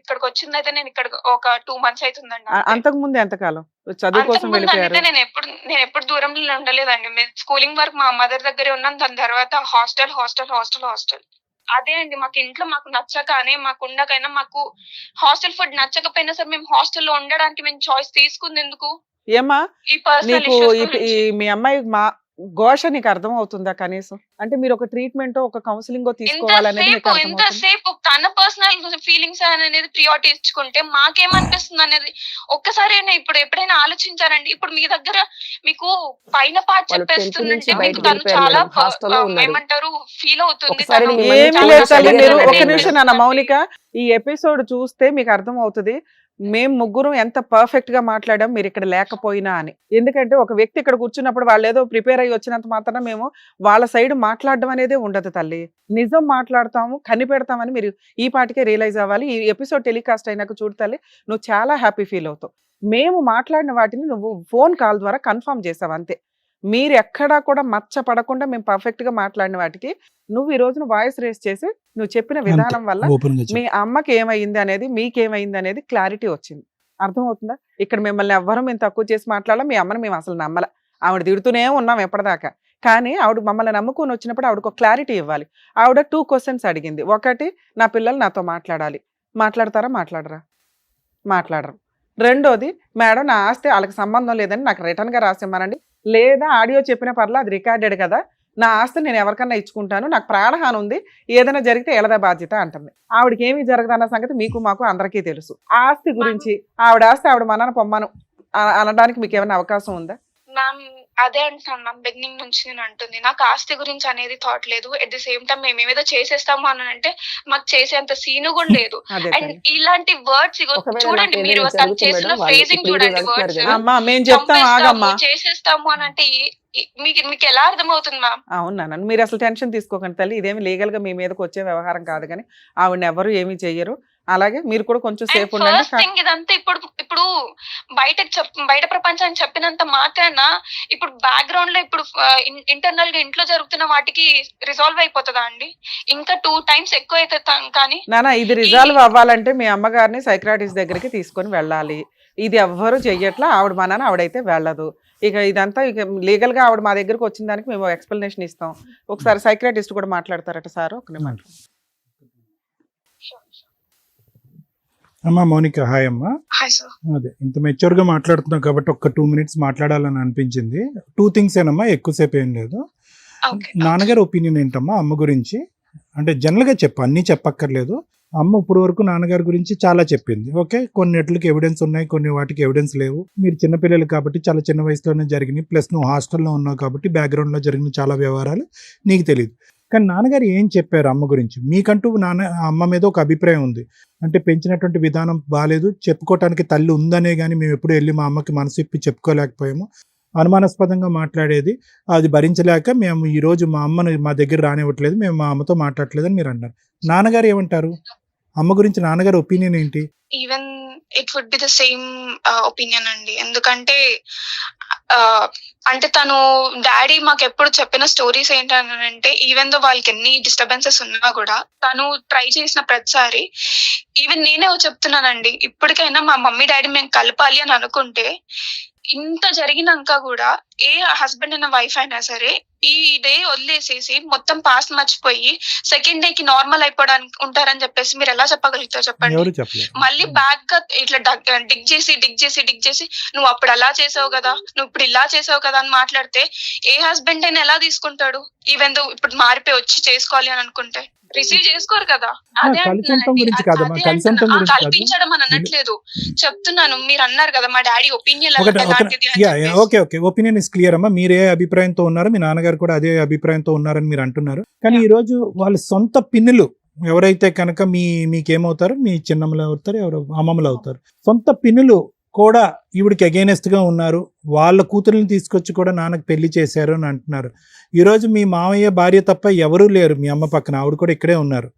ఇక్కడికి వచ్చిందైతే నేను ఇక్కడ ఒక 2 months అవుతుందండి. అంతకు ముందు ఎంతకాలం చదువు కోసం వెళ్ళిపోయారు? నేను ఎప్పుడు దూరంలో ఉండలేదండి. మేము స్కూలింగ్ వరకు మా మదర్ దగ్గరే ఉన్నాం. దాని తర్వాత హాస్టల్. అదే అండి, మాకు ఇంట్లో మాకు నచ్చకనే, మాకు ఉండకైనా, మాకు హాస్టల్ ఫుడ్ నచ్చకపోయినా సరే మేము హాస్టల్లో ఉండడానికి మేము చాయిస్ తీసుకుంది ఎందుకు? ఏమా ఈ పర్సనల్ నీకు ఇష్యూస్ మీ అమ్మాయి ఘోష నీకు అర్థం అవుతుందా కనీసం? అంటే మీరు ఒక ట్రీట్మెంట్, ఒక కౌన్సిలింగ్ తీసుకోవాలనేది మీకు అర్థమవుతుందా? ఎంతసేపు తన పర్సనల్ ఫీలింగ్స్ అనేది ప్రియారిటీ ఇచ్చుకుంటే మాకేమనిపిస్తుంది అనేది ఒక్కసారి ఇప్పుడు ఎప్పుడైనా ఆలోచించారండి? ఇప్పుడు మీ దగ్గర మీకు పైన పార్ట్ వాళ్ళు 10th నుంచి చెప్పేస్తుందంటే బయటకు మీకు తను వెళ్ళిపోయారు చాలా మేడం, హాస్టల్లో ఉన్నారు. ఏమంటారు ఫీల్ అవుతుంది. ఒకసారి తను మిమ్మల్ని ఏమీ చాలా లేదు తల్లి, అడిగారు మీరు మేడం. ఒక నిమిషం నాన్న మౌనిక, ఈ ఎపిసోడ్ చూస్తే మీకు అర్థం అవుతుంది మేము ముగ్గురం ఎంత పర్ఫెక్ట్ గా మాట్లాడాం మీరు ఇక్కడ లేకపోయినా అని. ఎందుకంటే ఒక వ్యక్తి ఇక్కడ కూర్చున్నప్పుడు వాళ్ళు ఏదో ప్రిపేర్ అయ్యి వచ్చినంత మాత్రాన మేము వాళ్ళ సైడ్ మాట్లాడడం అనేది ఉండదు తల్లి. నిజం మాట్లాడతాము, కనిపెడతామని మీరు ఈ పాటికే రియలైజ్ అవ్వాలి. ఈ ఎపిసోడ్ టెలికాస్ట్ అయినాక చూడు తల్లి, నువ్వు చాలా హ్యాపీ ఫీల్ అవుతావు. మేము మాట్లాడిన వాటిని నువ్వు ఫోన్ కాల్ ద్వారా కన్ఫర్మ్ చేసావు అంతే. మీరు ఎక్కడా కూడా మచ్చ పడకుండా మేము పర్ఫెక్ట్ గా మాట్లాడిన వాటికి నువ్వు ఈ రోజున వాయిస్ రేస్ చేసి నువ్వు చెప్పిన విధానం వల్ల ఓపెన్ గా మీ అమ్మకి ఏమైంది అనేది, మీకేమైంది అనేది క్లారిటీ వచ్చింది. అర్థమవుతుందా? ఇక్కడ మిమ్మల్ని ఎవ్వరూ మేము తక్కువ చేసి మాట్లాడాలి, మీ అమ్మని మేము అసలు నమ్మల. ఆవిడ తిడుతూనే ఉన్నాం ఎప్పటిదాకా. కానీ ఆవిడ మమ్మల్ని నమ్ముకొని వచ్చినప్పుడు ఆవిడకు ఒక క్లారిటీ ఇవ్వాలి. ఆవిడ 2 క్వశ్చన్స్ అడిగింది. ఒకటి, నా పిల్లలు నాతో మాట్లాడాలి. మాట్లాడతారా? మాట్లాడరా? మాట్లాడరు. రెండోది, మేడం నా ఆస్తి వాళ్ళకి సంబంధం లేదని నాకు రిటర్న్గా రాసిమ్మనండి, లేదా ఆడియో చెప్పిన పర్లా అది రికార్డెడ్ కదా, నా ఆస్తి నేను ఎవరికన్నా ఇచ్చుకుంటాను, నాకు ప్రాణహాని ఉంది, ఏదైనా జరిగితే ఎలదా బాధ్యత అంటుంది. ఆవిడకి ఏమీ జరగదన్న సంగతి మీకు మాకు అందరికీ తెలుసు. ఆస్తి గురించి ఆవిడ ఆస్తి ఆవిడ మనన పొమ్మను అనడానికి మీకు ఏమైనా అవకాశం ఉందా? మ్యామ్ అదే అంటున్నాను మ్యామ్, బిగినింగ్ నుంచి నేను అంటుంది నాకు ఆస్తి గురించి అనేది థాట్ లేదు. ఎట్ ది సేమ్ టైం మేము ఏదో చేసేస్తాము అని అంటే మాకు చేసేంత సీను కూడా లేదు. అదే అండ్ ఇలాంటి వర్డ్స్ చూడండి, మీరు తను చేసిన ఫేజింగ్ చూడండి, వర్డ్స్ అమ్మా మేము చెప్తాం, ఆగమ్మా. చేసేస్తాము అని అంటే మీకు ఎలా అర్థమవుతుంది మ్యామ్? అవునా, మీరు అసలు టెన్షన్ తీసుకోకండి తల్లి, ఇదేమి లీగల్ గా మీ మీదకి వచ్చే వ్యవహారం కాదు, కానీ ఆవిడని ఎవరు ఏమీ చెయ్యరు. అలాగే మీరు కూడా కొంచెం సేఫ్ ఉండండి. ఫస్ట్ థింగ్ ఇదంతా ఇప్పుడు బయట ప్రపంచానికి చెప్పినంత మాత్రాన ఇప్పుడు బ్యాక్గ్రౌండ్ లో ఇప్పుడు ఇంటర్నల్ గా ఇంట్లో జరుగుతున్న వాటికి రిజాల్వ్ అయిపోతుందా అండి? ఇంకా 2 times ఎక్కువ అయితే కానీ నానా ఇది రిజాల్వ్ అవ్వాలంటే మీ అమ్మగారిని సైక్రాటిస్ట్ దగ్గరికి తీసుకొని వెళ్ళాలి. ఇది ఎవ్వరు చెయ్యట్లా, ఆవిడ మనని ఆవిడైతే వెళ్ళదు. ఇక ఇదంతా ఇక లీగల్ గా ఆవిడ మా దగ్గరకు వచ్చిన దానికి మేము ఎక్స్ప్లెనేషన్ ఇస్తాం. ఒకసారి సైక్రాటిస్ట్ కూడా మాట్లాడతారట సార్, ఒక నిమిషం. అమ్మా మౌనిక, హాయ్ అమ్మా. Hi sir. అదే ఇంత మెచ్యూర్ గా మాట్లాడుతున్నావు కాబట్టి ఒక 2 minutes మాట్లాడాలని అనిపించింది. 2 things ఏనమ్మా, ఎక్కువసేపు ఏం లేదు. నాన్నగారి ఒపీనియన్ ఏంటమ్మా అమ్మ గురించి? అంటే జనరల్ గా చెప్పు, అన్నీ చెప్పక్కర్లేదు. అమ్మ ఇప్పుడు వరకు నాన్నగారి గురించి చాలా చెప్పింది. ఓకే, కొన్నిట్లకి ఎవిడెన్స్ ఉన్నాయి, కొన్ని వాటికి ఎవిడెన్స్ లేవు. మీరు చిన్నపిల్లలు కాబట్టి చాలా చిన్న వయసులోనే జరిగినాయి, ప్లస్ నువ్వు హాస్టల్లో ఉన్నావు కాబట్టి బ్యాక్గ్రౌండ్లో జరిగిన చాలా వ్యవహారాలు నీకు తెలియదు. కానీ నాన్నగారు ఏం చెప్పారు అమ్మ గురించి? మీకంటూ అమ్మ మీద ఒక అభిప్రాయం ఉంది, అంటే పెంచినటువంటి విధానం బాగాలేదు, చెప్పుకోవటానికి తల్లి ఉందనే కానీ మేము ఎప్పుడు వెళ్ళి మా అమ్మకి మనసు ఇప్పి చెప్పుకోలేకపోయాము, అనుమానాస్పదంగా మాట్లాడేది, అది భరించలేక మేము ఈరోజు మా అమ్మని మా దగ్గర రానివ్వట్లేదు, మేము మా అమ్మతో మాట్లాడట్లేదని మీరు అన్నారు. నాన్నగారు ఏమంటారు అమ్మ గురించి? నాన్నగారి ఒపీనియన్ ఏంటి? Even it would be the same opinion అండి. ఎందుకంటే అంటే తను డాడీ మాకు ఎప్పుడు చెప్పిన స్టోరీస్ ఏంటంటే, ఈవెన్ దో వాళ్ళకి ఎన్ని డిస్టర్బెన్సెస్ ఉన్నా కూడా తను ట్రై చేసిన ప్రతిసారి, ఈవెన్ నేనే చెప్తున్నానండి, ఇప్పటికైనా మా మమ్మీ డాడీ మేము కలపాలి అని అనుకుంటే, ఇంత జరిగినాక కూడా ఏ హస్బెండ్ అయినా వైఫ్ అయినా సరే ఈ డే వదిలేసేసి మొత్తం పాస్ట్ మర్చిపోయి సెకండ్ డే కి నార్మల్ అయిపోవడానికి ఉంటారని చెప్పేసి మీరు ఎలా చెప్పగలుగుతారు చెప్పండి? మళ్ళీ బ్యాక్ గా ఇట్లా డిగ్ చేసి నువ్వు అప్పుడు అలా చేసావు కదా, నువ్వు ఇప్పుడు ఇలా చేసావు కదా అని మాట్లాడితే ఏ హస్బెండ్ అయినా ఎలా తీసుకుంటాడు? ఈవెన్ దో ఇప్పుడు మారిపోయి వచ్చి చేసుకోవాలి అని అనుకుంటే రిసీవ్ చేసుకోరు కదా. అదే కల్పించడం అని అనట్లేదు, చెప్తున్నాను. మీరు అన్నారు కదా మా daddy opinion okay okay, opinion is clear అమ్మా. మీరు ఏ అభిప్రాయంతో ఉన్నారు, మీ నాన్నగారు కూడా అదే అభిప్రాయంతో ఉన్నారని మీరు అంటున్నారు. కానీ ఈ రోజు వాళ్ళ సొంత పిన్నులు ఎవరైతే కనుక మీకేమవుతారు, మీ చిన్నమ్మలు అవుతారు, ఎవరు అమ్మమ్మలు అవుతారు, సొంత పిన్నులు కూడా ఈవిడికి అగైనెస్ట్ గా ఉన్నారు, వాళ్ళ కూతుర్ని తీసుకొచ్చి కూడా నాన్నకు పెళ్లి చేశారు అని అంటున్నారు. ఈరోజు మీ మామయ్య భార్య తప్ప ఎవరూ లేరు మీ అమ్మ పక్కన, ఆవిడ కూడా ఇక్కడే ఉన్నారు.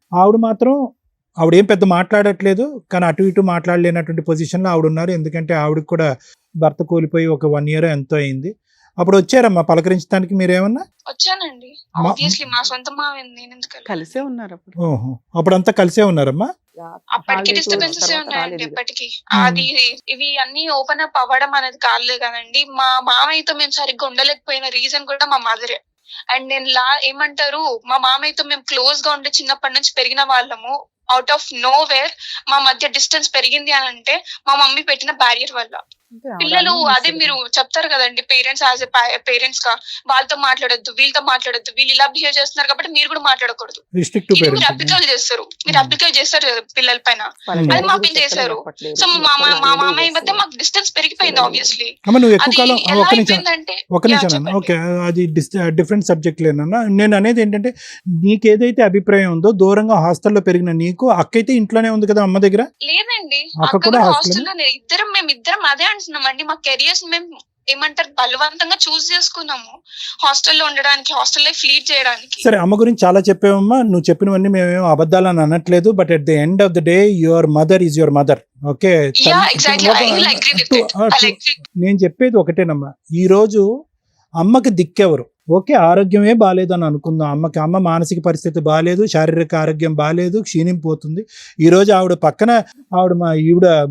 ఆవిడేం పెద్ద మాట్లాడట్లేదు, కానీ అటు ఇటు మాట్లాడలేనటువంటి పొజిషన్లో ఆవిడ ఉన్నారు. ఎందుకంటే ఆవిడకి కూడా భర్త కోల్పోయి ఒక 1 year ఎంతో అయింది. అప్పుడు వచ్చారమ్మా పలకరించడానికి, మీరేమన్నా? వచ్చానండి, ఆబ్వియస్లీ మా సొంత మామయ్య, నేను ఎందుకు కలిసే ఉన్నారు అప్పుడు. ఓహో, అప్పుడంతా కలిసే ఉన్నారమ్మా? అప్పటికి డిస్టర్బెన్సెస్ ఉన్నాయండి ఎప్పటికీ. అది ఇవి అన్ని ఓపెన్ అప్ అవ్వడం అనేది కాలేదు కదండి. మా మామయ్యతో మేము సరిగ్గా ఉండలేకపోయిన రీజన్ కూడా మా మదరే. అండ్ నేను ఏమంటారు, మా మామయ్యతో మేము క్లోజ్ గా ఉండి చిన్నప్పటి నుంచి పెరిగిన వాళ్ళము. అవుట్ ఆఫ్ నో వేర్ మా మధ్య డిస్టెన్స్ పెరిగింది అని అంటే మా మమ్మీ పెట్టిన బ్యారియర్ వల్ల. పిల్లలు అదే మీరు చెప్తారు కదండి, పేరెంట్స్ యాజ్ ఎ పేరెంట్స్ గా వాళ్ళతో మాట్లాడొద్దు, వీళ్ళతో మాట్లాడొద్దు, వీళ్ళు ఇలా బిహేవ్ చేస్తున్నారు కాబట్టి మీరు కూడా మాట్లాడకూడదు. మీరు అప్లికేట్ చేస్తారు పిల్లల పైన, అది మా పిల్లలు చేశారు. సో మా మామయ్య మధ్య మాకు డిస్టెన్స్ పెరిగిపోయింది ఆబ్వియస్లీ. అది డిఫరెంట్ సబ్జెక్ట్ లేనన్నా. నేను అనేది ఏంటంటే, నీకేదైతే అభిప్రాయం ఉందో, దూరంగా హాస్టల్లో పెరిగిన నీకు అక్క అయితే ఇంట్లోనే ఉంది కదా అమ్మ దగ్గర? లేదండి, అక్క కూడా హాస్టల్లోనే. మేమిద్దరం అదే అంటున్నామండి, మా కెరియర్స్ మేము ఏమంటారు బలవంతంగా చూస్ చేసుకున్నాము హాస్టల్లో ఉండడానికి, హాస్టల్లో లీడ్ చేయడానికి. సరే, అమ్మ గురించి చాలా చెప్పావమ్మా, నువ్వు చెప్పినవన్నీ మేమేమో అబద్ధాలని అనట్లేదు, but at the end of the day your mother is your mother. Okay, నేను చెప్పేది ఒకటేనమ్మా, ఈ రోజు అమ్మకి దిక్కెవరు? ఓకే, ఆరోగ్యమే బాగాలేదు అని అనుకుందాం. అమ్మ మానసిక పరిస్థితి బాగాలేదు, శారీరక ఆరోగ్యం బాగాలేదు, క్షీణింపోతుంది. ఈరోజు ఆవిడ పక్కన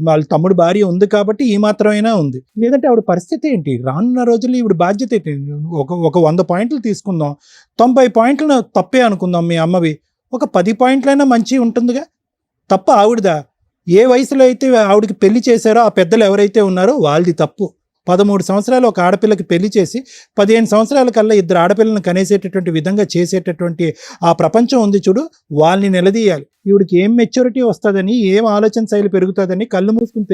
వాళ్ళ తమ్ముడు భార్య ఉంది కాబట్టి ఈ మాత్రమైనా ఉంది. లేదంటే ఆవిడ పరిస్థితి ఏంటి? రానున్న రోజుల్లో ఈవిడ బాధ్యత ఏంటి? ఒక 100 పాయింట్లు తీసుకుందాం, 90 పాయింట్లు తప్పే అనుకుందాం మీ అమ్మవి. ఒక 10 పాయింట్లైనా మంచి ఉంటుందిగా. తప్ప ఆవిడదా? ఏ వయసులో అయితే ఆవిడకి పెళ్లి చేశారో ఆ పెద్దలు ఎవరైతే ఉన్నారో వాళ్ళది తప్పు. 13 సంవత్సరాలు ఒక ఆడపిల్లకి పెళ్లి చేసి 15 సంవత్సరాల కల్లా 2 ఆడపిల్లలను కనేసేటటువంటి విధంగా చేసేటటువంటి ఆ ప్రపంచం ఉంది చూడు, వాళ్ళని నిలదీయాలి. ఈవిడికి ఏం మెచ్యూరిటీ వస్తుందని, ఏం ఆలోచన శైలి పెరుగుతుందని కళ్ళు మూసుకుని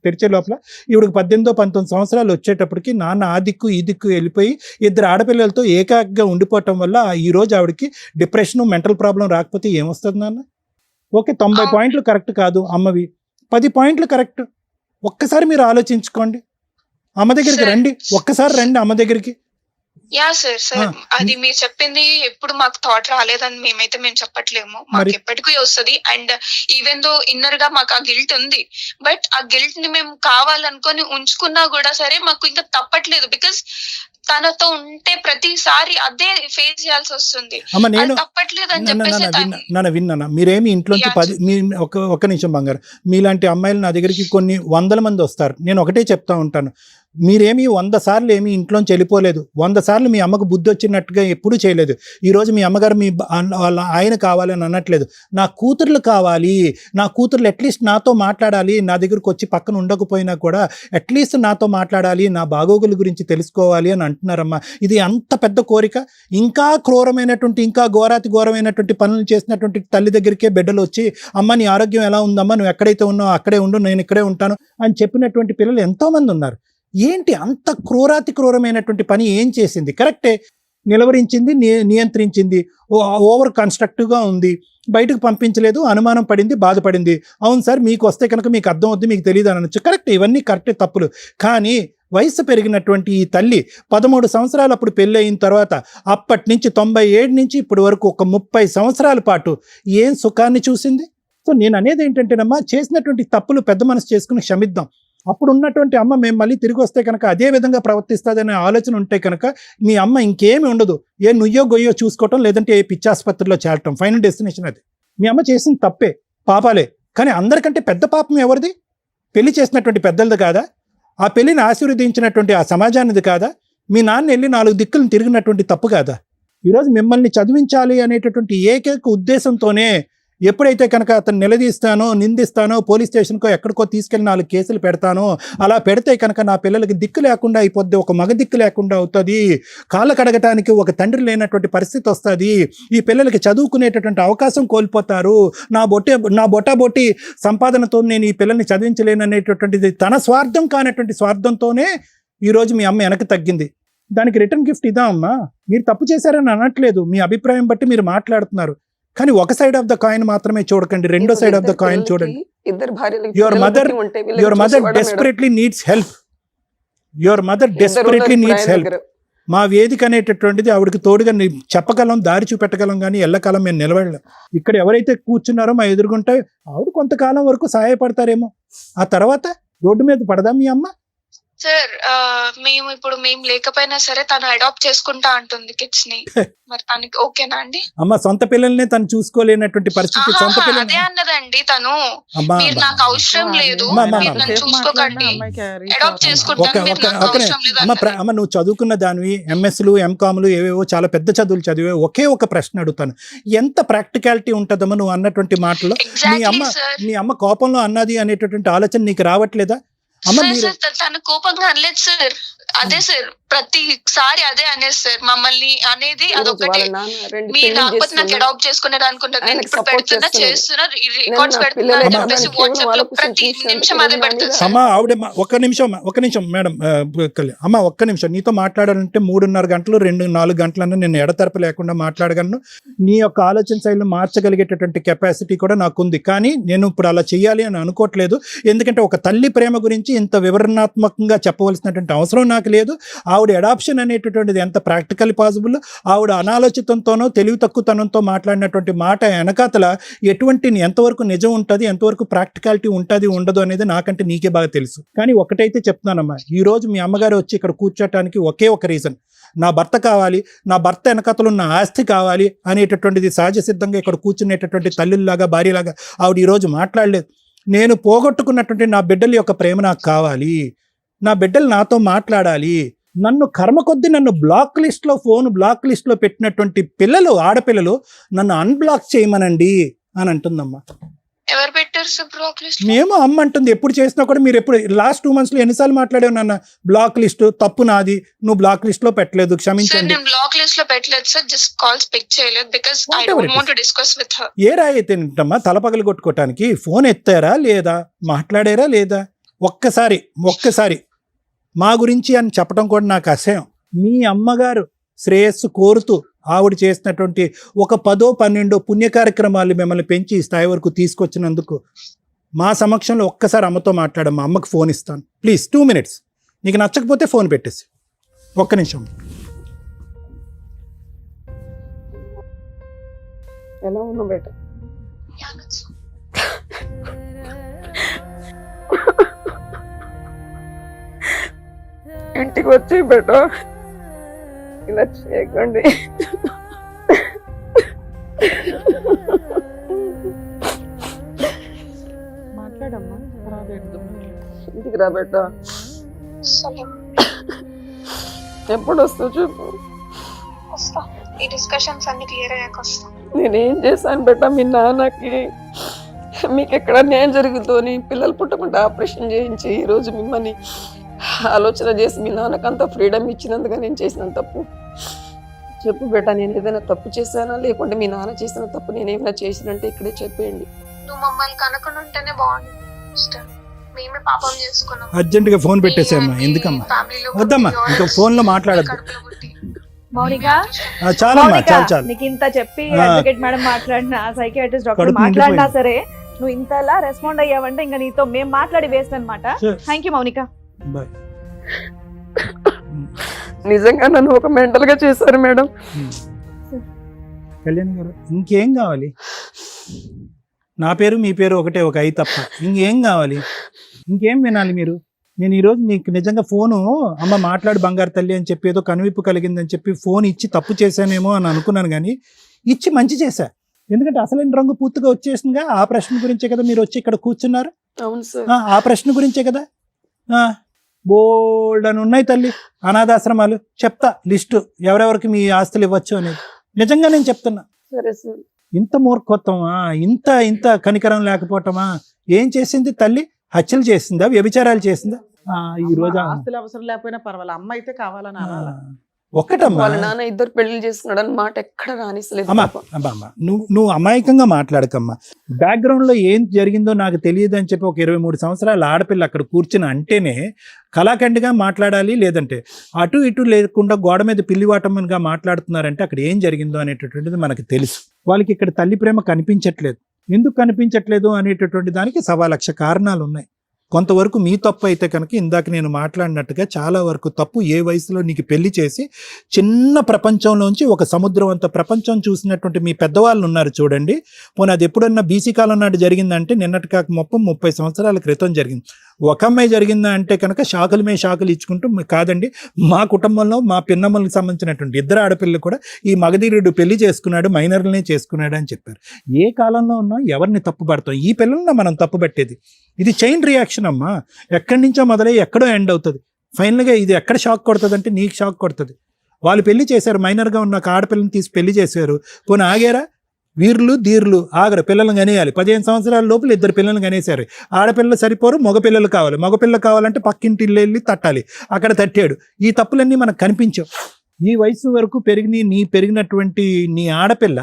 తెరిచే లోపల ఈవిడికి 18-19 సంవత్సరాలు వచ్చేటప్పటికి నాన్న ఆ దిక్కు ఈ దిక్కు వెళ్ళిపోయి 2 ఆడపిల్లలతో ఏకాగ్గా ఉండిపోవటం వల్ల ఈరోజు ఆవిడకి డిప్రెషన్, మెంటల్ ప్రాబ్లం రాకపోతే ఏమొస్తుంది నాన్న? ఓకే, 90 పాయింట్లు కరెక్ట్ కాదు అమ్మవి, 10 పాయింట్లు కరెక్ట్. ఒక్కసారి మీరు ఆలోచించుకోండి. అమ్మ దగ్గరికి రండి, ఒక్కసారి రండి అమ్మ దగ్గరికి. యా సార్ అది మీరు చెప్పింది ఎప్పుడు మాకు థాట్ రాలేదని మేము చెప్పట్లేము. మాకు ఎప్పటికీ వస్తుంది. అండ్ ఈవెన్ దో ఇన్నర్ గా మాకు ఆ గిల్ట్ ఉంది. బట్ ఆ గిల్ట్ ని మేము కావాలనుకొని ఉంచుకున్నా కూడా సరే మాకు ఇంకా తప్పట్లేదు. బికాస్ తనతో ఉంటే ప్రతిసారి అదే ఫేస్ చేయాల్సి వస్తుంది. తప్పట్లేదు అని చెప్పేసి విన్నానా? మీరేమి ఇంట్లోంచి ఒక్క నిమిషం బంగారు, మీలాంటి అమ్మాయిలు నా దగ్గరికి కొన్ని 100 మంది వస్తారు. నేను ఒకటే చెప్తా ఉంటాను, మీరేమి 100 సార్లు ఏమి ఇంట్లోంచి వెళ్ళిపోలేదు. 100 సార్లు మీ అమ్మకు బుద్ధి వచ్చినట్టుగా ఎప్పుడూ చేయలేదు. ఈరోజు మీ అమ్మగారు వాళ్ళ ఆయన కావాలని అనట్లేదు. నా కూతుర్లు కావాలి, నా కూతుర్లు అట్లీస్ట్ నాతో మాట్లాడాలి, నా దగ్గరకు వచ్చి పక్కన ఉండకపోయినా కూడా అట్లీస్ట్ నాతో మాట్లాడాలి, నా బాగోగుల గురించి తెలుసుకోవాలి అని అంటున్నారమ్మా. ఇది అంత పెద్ద కోరిక. ఇంకా క్రూరమైనటువంటి, ఇంకా ఘోరమైనటువంటి పనులు చేసినటువంటి తల్లి దగ్గరికే బిడ్డలు వచ్చి అమ్మ నీ ఆరోగ్యం ఎలా ఉందమ్మా, నువ్వు ఎక్కడైతే ఉన్నావు అక్కడే ఉండు, నేను ఇక్కడే ఉంటాను అని చెప్పినటువంటి పిల్లలు ఎంతోమంది ఉన్నారు. ఏంటి అంత క్రూరమైనటువంటి పని ఏం చేసింది? కరెక్టే, నిలవరించింది, నియంత్రించింది, ఓవర్ కన్స్ట్రక్టివ్గా ఉంది, బయటకు పంపించలేదు, అనుమానం పడింది, బాధపడింది. అవును సార్, మీకు వస్తే కనుక మీకు అర్థం అవుద్ది, మీకు తెలియదు అని అనొచ్చు. కరెక్ట్, ఇవన్నీ కరెక్టే, తప్పులు. కానీ వయసు పెరిగినటువంటి ఈ తల్లి 13 సంవత్సరాలు అప్పుడు పెళ్ళి అయిన తర్వాత అప్పటి నుంచి 97 నుంచి ఇప్పటి వరకు ఒక 30 సంవత్సరాల పాటు ఏం సుఖాన్ని చూసింది? సో నేను అనేది ఏంటంటేనమ్మా, చేసినటువంటి తప్పులు పెద్ద మనసు చేసుకుని క్షమిద్దాం. అప్పుడు ఉన్నటువంటి అమ్మ మేము మళ్ళీ తిరిగి వస్తే కనుక అదే విధంగా ప్రవర్తిస్తుందనే ఆలోచన ఉంటే కనుక మీ అమ్మ ఇంకేమీ ఉండదు. ఏ నుయ్యో గొయ్యో చూసుకోవటం, లేదంటే ఏ పిచ్చాసుపత్రిలో చేరటం, ఫైనల్ డెస్టినేషన్ అది. మీ అమ్మ చేసిన తప్పే, పాపాలే. కానీ అందరికంటే పెద్ద పాపం ఎవరిది? పెళ్లి చేసినటువంటి పెద్దలది కాదా? ఆ పెళ్లిని ఆశీర్వదించినటువంటి ఆ సమాజానిది కాదా? మీ నాన్న వెళ్ళి 4 దిక్కులను తిరిగినటువంటి తప్పు కాదా? ఈరోజు మిమ్మల్ని చదివించాలి అనేటటువంటి ఏకైక ఉద్దేశంతోనే ఎప్పుడైతే కనుక అతను నిలదీస్తానో, నిందిస్తానో, పోలీస్ స్టేషన్కో ఎక్కడికో తీసుకెళ్ళి 4 కేసులు పెడతానో, అలా పెడితే కనుక నా పిల్లలకి దిక్కు లేకుండా అయిపోద్ది, ఒక మగ దిక్కు లేకుండా అవుతుంది, కాళ్ళ కడగటానికి ఒక తండ్రి లేనటువంటి పరిస్థితి వస్తుంది, ఈ పిల్లలకి చదువుకునేటటువంటి అవకాశం కోల్పోతారు, నా బొట్టాబొట్టి సంపాదనతో నేను ఈ పిల్లల్ని చదివించలేను అనేటటువంటిది తన స్వార్థం కానటువంటి స్వార్థంతోనే ఈరోజు మీ అమ్మ వెనక్కి తగ్గింది. దానికి రిటర్న్ గిఫ్ట్ ఇదా అమ్మా? మీరు తప్పు చేశారని అనట్లేదు, మీ అభిప్రాయం బట్టి మీరు మాట్లాడుతున్నారు. కానీ ఒక సైడ్ ఆఫ్ ద కాయిన్ మాత్రమే చూడకండి, రెండో సైడ్ ఆఫ్ ద కాయిన్ చూడండి. Your mother desperately needs help. Your mother desperately needs help. మా వేదిక అనేటటువంటిది ఆవిడకి తోడుగా చెప్పగలం, దారి చూపెట్టగలం, కానీ ఎల్లకాలం మేము నిలబడలేం. ఇక్కడ ఎవరైతే కూర్చున్నారో మా ఎదురుగుంటే ఆవిడ కొంతకాలం వరకు సహాయపడతారేమో, ఆ తర్వాత రోడ్డు మీద పడదా మీ అమ్మ? సార్ మేము లేకపోయినా సరే తను అడాప్ట్ చేసుకుంటా అంటుంది కిడ్స్ ని. మరి తనకి ఓకేనా అండి? అమ్మ సొంత పిల్లల్ని తను చూసుకోలేనటువంటి పరిస్థితి. సొంత పిల్లలు అదే అన్నదండి తను. మీరు నాకు అవసరం లేదు, మీరు నన్ను చూసుకోకండి, అడాప్ట్ చేసుకుంటాను, మీరు నాకు అవసరం లేదు. అమ్మ నువ్వు చదువుకున్న దానివి, ఎంఎస్లు, ఎంకామ్లు, ఏవేవో చాలా పెద్ద చదువులు చదివే. ఒకే ఒక ప్రశ్న అడుగుతాను, ఎంత ప్రాక్టికాలిటీ ఉంటుందమ్మా నువ్వు అన్నటువంటి మాటలో? మీ అమ్మ కోపంలో అన్నది అనేటటువంటి ఆలోచన నీకు రావట్లేదా? తన కోపంగా అనలేదు సార్, అదే సార్ ప్రతిసారి అదే అనేది సార్ మమ్మల్ని అనేది. అదొకటి మీరు లేకపోతే నాకు అడాప్ట్ చేసుకునేది అనుకుంటారు. నేను ఇప్పుడు పెడుతున్నా, చేస్తున్నా, రికార్డ్స్ పెడుతున్నా అని చెప్పేసి వాట్సాప్ లో ప్రతి నిమిషం అదే పెడుతుంది. అమ్మా ఆవిడ ఒక నిమిషం మేడం, అమ్మ ఒక్క నిమిషం. నీతో మాట్లాడాలంటే 3.5 గంటలు 2-4 గంటలన్నా నేను ఎడతెరప లేకుండా మాట్లాడగలను. నీ యొక్క ఆలోచన శైలిని మార్చగలిగేటటువంటి కెపాసిటీ కూడా నాకుంది. కానీ నేను ఇప్పుడు అలా చెయ్యాలి అని అనుకోవట్లేదు. ఎందుకంటే ఒక తల్లి ప్రేమ గురించి ఇంత వివరణాత్మకంగా చెప్పవలసినటువంటి అవసరం నాకు నాకు లేదు. ఆవిడ అడాప్షన్ అనేటటువంటిది ఎంత ప్రాక్టికల్ పాసిబుల్, ఆవిడ అనాలోచితంతోనో తెలివి తక్కువతనంతో మాట్లాడినటువంటి మాట వెనకాతల ఎటువంటి ఎంతవరకు నిజం ఉంటుంది, ఎంతవరకు ప్రాక్టికాలిటీ ఉంటుంది ఉండదు అనేది నాకంటే నీకే బాగా తెలుసు. కానీ ఒకటైతే చెప్తున్నానమ్మా, ఈ రోజు మీ అమ్మగారు వచ్చి ఇక్కడ కూర్చోటానికి ఒకే ఒక రీజన్, నా భర్త కావాలి, నా భర్త వెనకతలు ఉన్న ఆస్తి కావాలి అనేటటువంటిది సహజ సిద్ధంగా ఇక్కడ కూర్చునేటటువంటి తల్లిలాగా భార్యలాగా ఆవిడ ఈరోజు మాట్లాడలేదు. నేను పోగొట్టుకున్నటువంటి నా బిడ్డల యొక్క ప్రేమ నాకు కావాలి, నా బిడ్డలు నాతో మాట్లాడాలి, నన్ను కర్మ కొద్దీ నన్ను ఫోన్ బ్లాక్ లిస్ట్లో పెట్టినటువంటి పిల్లలు, ఆడపిల్లలు నన్ను అన్బ్లాక్ చేయమనండి అని అంటుందమ్మా. ఎవరు పెట్టారు సార్ బ్లాక్ లిస్ట్? మేము అమ్మ అంటుంది. ఎప్పుడు చేసినా కూడా మీరు ఎప్పుడు లాస్ట్ 2 months లో ఎన్నిసార్లు మాట్లాడావు నాన్న, బ్లాక్ లిస్ట్ తప్పు నాది, నువ్వు బ్లాక్ లిస్ట్ లో పెట్టలేదు, సార్ క్షమించండి. నేను బ్లాక్ లిస్ట్ లో పెట్టలేదు సార్, జస్ట్ కాల్స్ పిక్ చేయలేదు because I don't want to discuss with her. ఏ రాయి అయితే ఏంటమ్మా తలపగలు కొట్టుకోవటానికి? ఫోన్ ఎత్తారా లేదా, మాట్లాడారా లేదా? ఒక్కసారి మా గురించి అని చెప్పడం కూడా నాకు అసహ్యం. మీ అమ్మగారు శ్రేయస్సు కోరుతూ ఆవిడ చేసినటువంటి ఒక 10-12 పుణ్య కార్యక్రమాలు మిమ్మల్ని పెంచి ఈ స్థాయి వరకు తీసుకొచ్చినందుకు మా సమక్షంలో ఒక్కసారి అమ్మతో మాట్లాడమ్మా. అమ్మకి ఫోన్ ఇస్తాను ప్లీజ్, 2 minutes. నీకు నచ్చకపోతే ఫోన్ పెట్టేసి, ఒక్క నిమిషం. ఎలా ఉన్నావు బేట? ఇంటికి వచ్చి బేట ఇలా చేయకండి. మాట్లాడమ్మా, ఇంటికి రా బేట. ఎప్పుడు వస్తావు చెప్పు. వస్తా, ఈ డిస్కషన్స్ అన్ని క్లియర్ అయ్యాక వస్తా. నేనేం చేశాను బేట మీ నాన్నకి? మీకు ఎక్కడ న్యాయం జరుగుతుందని పిల్లలు పుట్టకుండా ఆపరేషన్ చేయించి ఈరోజు మిమ్మల్ని ఆలోచన చేసి మీ నాన్నకు అంత ఫ్రీడమ్ ఇచ్చినందుకు నేను చేసిన తప్పు చెప్పు బేటా. నేను ఏదైనా తప్పు చేశానా, లేకుంటే మీ నాన్న చేసిన తప్పు నేనేమైనా చేసినంటే ఇక్కడే చెప్పేయండి. నువ్వు మమ్మల్ని కనుక్కొని ఉంటేనే బాగుంది సిస్టర్. మేమే పాపం చేసుకున్నాం. అర్జెంట్ గా ఫోన్ పెట్టేసామ్మా. ఎందుకమ్మా? వద్దమ్మా, ఇంకా ఫోన్ లో మాట్లాడద్దు. మౌనిక, చాలమ్మా, చాలు. నీకు ఇంత చెప్పి అడ్వకేట్ మేడం మాట్లాడినా, సైకియాట్రిస్ట్ డాక్టర్ కడుపు మాట్లాడినా నిండిపోయింది. సరే నువ్వు ఇంతలా రెస్పాండ్ అయ్యావంటే ఇంకా నీతో మేము మాట్లాడి వేస్ట్ అనమాట. Thank you Mounika. బాయ్. నిజంగా నన్ను ఒక మెంటల్ గా చేశారు మేడం. కళ్యాణ్ గారు, ఇంకేం కావాలి? నా పేరు మీ పేరు ఒకటే, ఒక ఐ తప్ప ఇంకేం కావాలి? ఇంకేం వినాలి మీరు? నేను ఈరోజు నీకు నిజంగా ఫోను అమ్మ మాట్లాడు బంగారు తల్లి అని చెప్పి ఏదో కనువిప్పు కలిగిందని చెప్పి ఫోన్ ఇచ్చి తప్పు చేశానేమో అని అనుకున్నాను, కానీ ఇచ్చి మంచి చేశా. ఎందుకంటే అసలైన రంగు పూర్తిగా వచ్చేసిందిగా. ఆ ప్రశ్న గురించే కదా మీరు వచ్చి ఇక్కడ కూర్చున్నారు. అవును సార్. ఆ ప్రశ్న గురించే కదా. బోల్డ్ అని ఉన్నాయి తల్లి అనాథాశ్రమాలు. చెప్తా లిస్టు ఎవరెవరికి మీ ఆస్తులు ఇవ్వచ్చు అనేది. నిజంగా నేను చెప్తున్నా. సరే సార్. ఇంత మూర్ఖత్వమా, ఇంత కనికరం లేకపోవటమా? ఏం చేసింది తల్లి? హత్యలు చేసిందా, వ్యభిచారాలు చేసిందా? ఈ రోజు ఆస్తులు అవసరం లేకపోయినా పర్వాలేదు, అమ్మ అయితే కావాలని అనాలా? ఒక్కటమ్మా, వాళ్ళ నాన్న 2 పెళ్లి చేసుకున్నాడు అని మాట ఎక్కడ రానిసలేదు. అమ్మా నువ్వు అమాయకంగా మాట్లాడకమ్మా. బ్యాక్గ్రౌండ్ లో ఏం జరిగిందో నాకు తెలియదు అని చెప్పి ఒక 23 సంవత్సరాల ఆడపిల్ల అక్కడ కూర్చుని అంటేనే కళాఖండిగా మాట్లాడాలి. లేదంటే అటు ఇటు లేకుండా గోడ మీద పిల్లివాటమ్మగా మాట్లాడుతున్నారంటే అక్కడ ఏం జరిగిందో అనేటటువంటిది మనకు తెలుసు. వాళ్ళకి ఇక్కడ తల్లి ప్రేమ కనిపించట్లేదు. ఎందుకు కనిపించట్లేదు అనేటటువంటి దానికి 1,00,000 కారణాలు ఉన్నాయి. కొంతవరకు మీ తప్పు అయితే కనుక ఇందాక నేను మాట్లాడినట్టుగా చాలా వరకు తప్పు. ఏ వయసులో నీకు పెళ్లి చేసి చిన్న ప్రపంచంలోంచి ఒక సముద్రం అంత ప్రపంచం చూసినటువంటి మీ పెద్దవాళ్ళు ఉన్నారు చూడండి. పోనీ అది ఎప్పుడన్నా బీసీ కాలం నాటి జరిగిందంటే నిన్నటి కాక 30 సంవత్సరాల క్రితం జరిగింది. ఒక అమ్మాయి జరిగిందా అంటే కనుక షాకుల మీద షాకులు ఇచ్చుకుంటూ కాదండి, మా కుటుంబంలో మా పిన్నమ్మలకు సంబంధించినటువంటి 2 ఆడపిల్లలు కూడా ఈ మగధీరుడు పెళ్లి చేసుకున్నాడు, మైనర్లనే చేసుకున్నాడు అని చెప్పారు. ఏ కాలంలో ఉన్నాం, ఎవరిని తప్పు పడతాం? ఈ పిల్లల్ని మనం తప్పు పట్టేది. ఇది చైన్ రియాక్షన్ అమ్మా. ఎక్కడి నుంచో మొదలై ఎక్కడో ఎండ్ అవుతుంది. ఫైనల్గా ఇది ఎక్కడ షాక్ కొడుతుంది అంటే నీకు షాక్ కొడుతుంది. వాళ్ళు పెళ్లి చేశారు, మైనర్గా ఉన్న ఒక ఆడపిల్లని తీసి పెళ్లి చేశారు. పోనీ ఆగారా? వీరులు ధీరులు ఆగరు, పిల్లలను కనేయాలి. 15 సంవత్సరాల లోపల 2 పిల్లలను కనేశారు. ఆడపిల్లలు సరిపోరు, మగపిల్లలు కావాలి. మగపిల్లలు కావాలంటే పక్కింటి ఇల్లు వెళ్ళి తట్టాలి, అక్కడ తట్టాడు. ఈ తప్పులన్నీ మనకు కనిపించవు. ఈ వయసు వరకు పెరిగినటువంటి నీ ఆడపిల్ల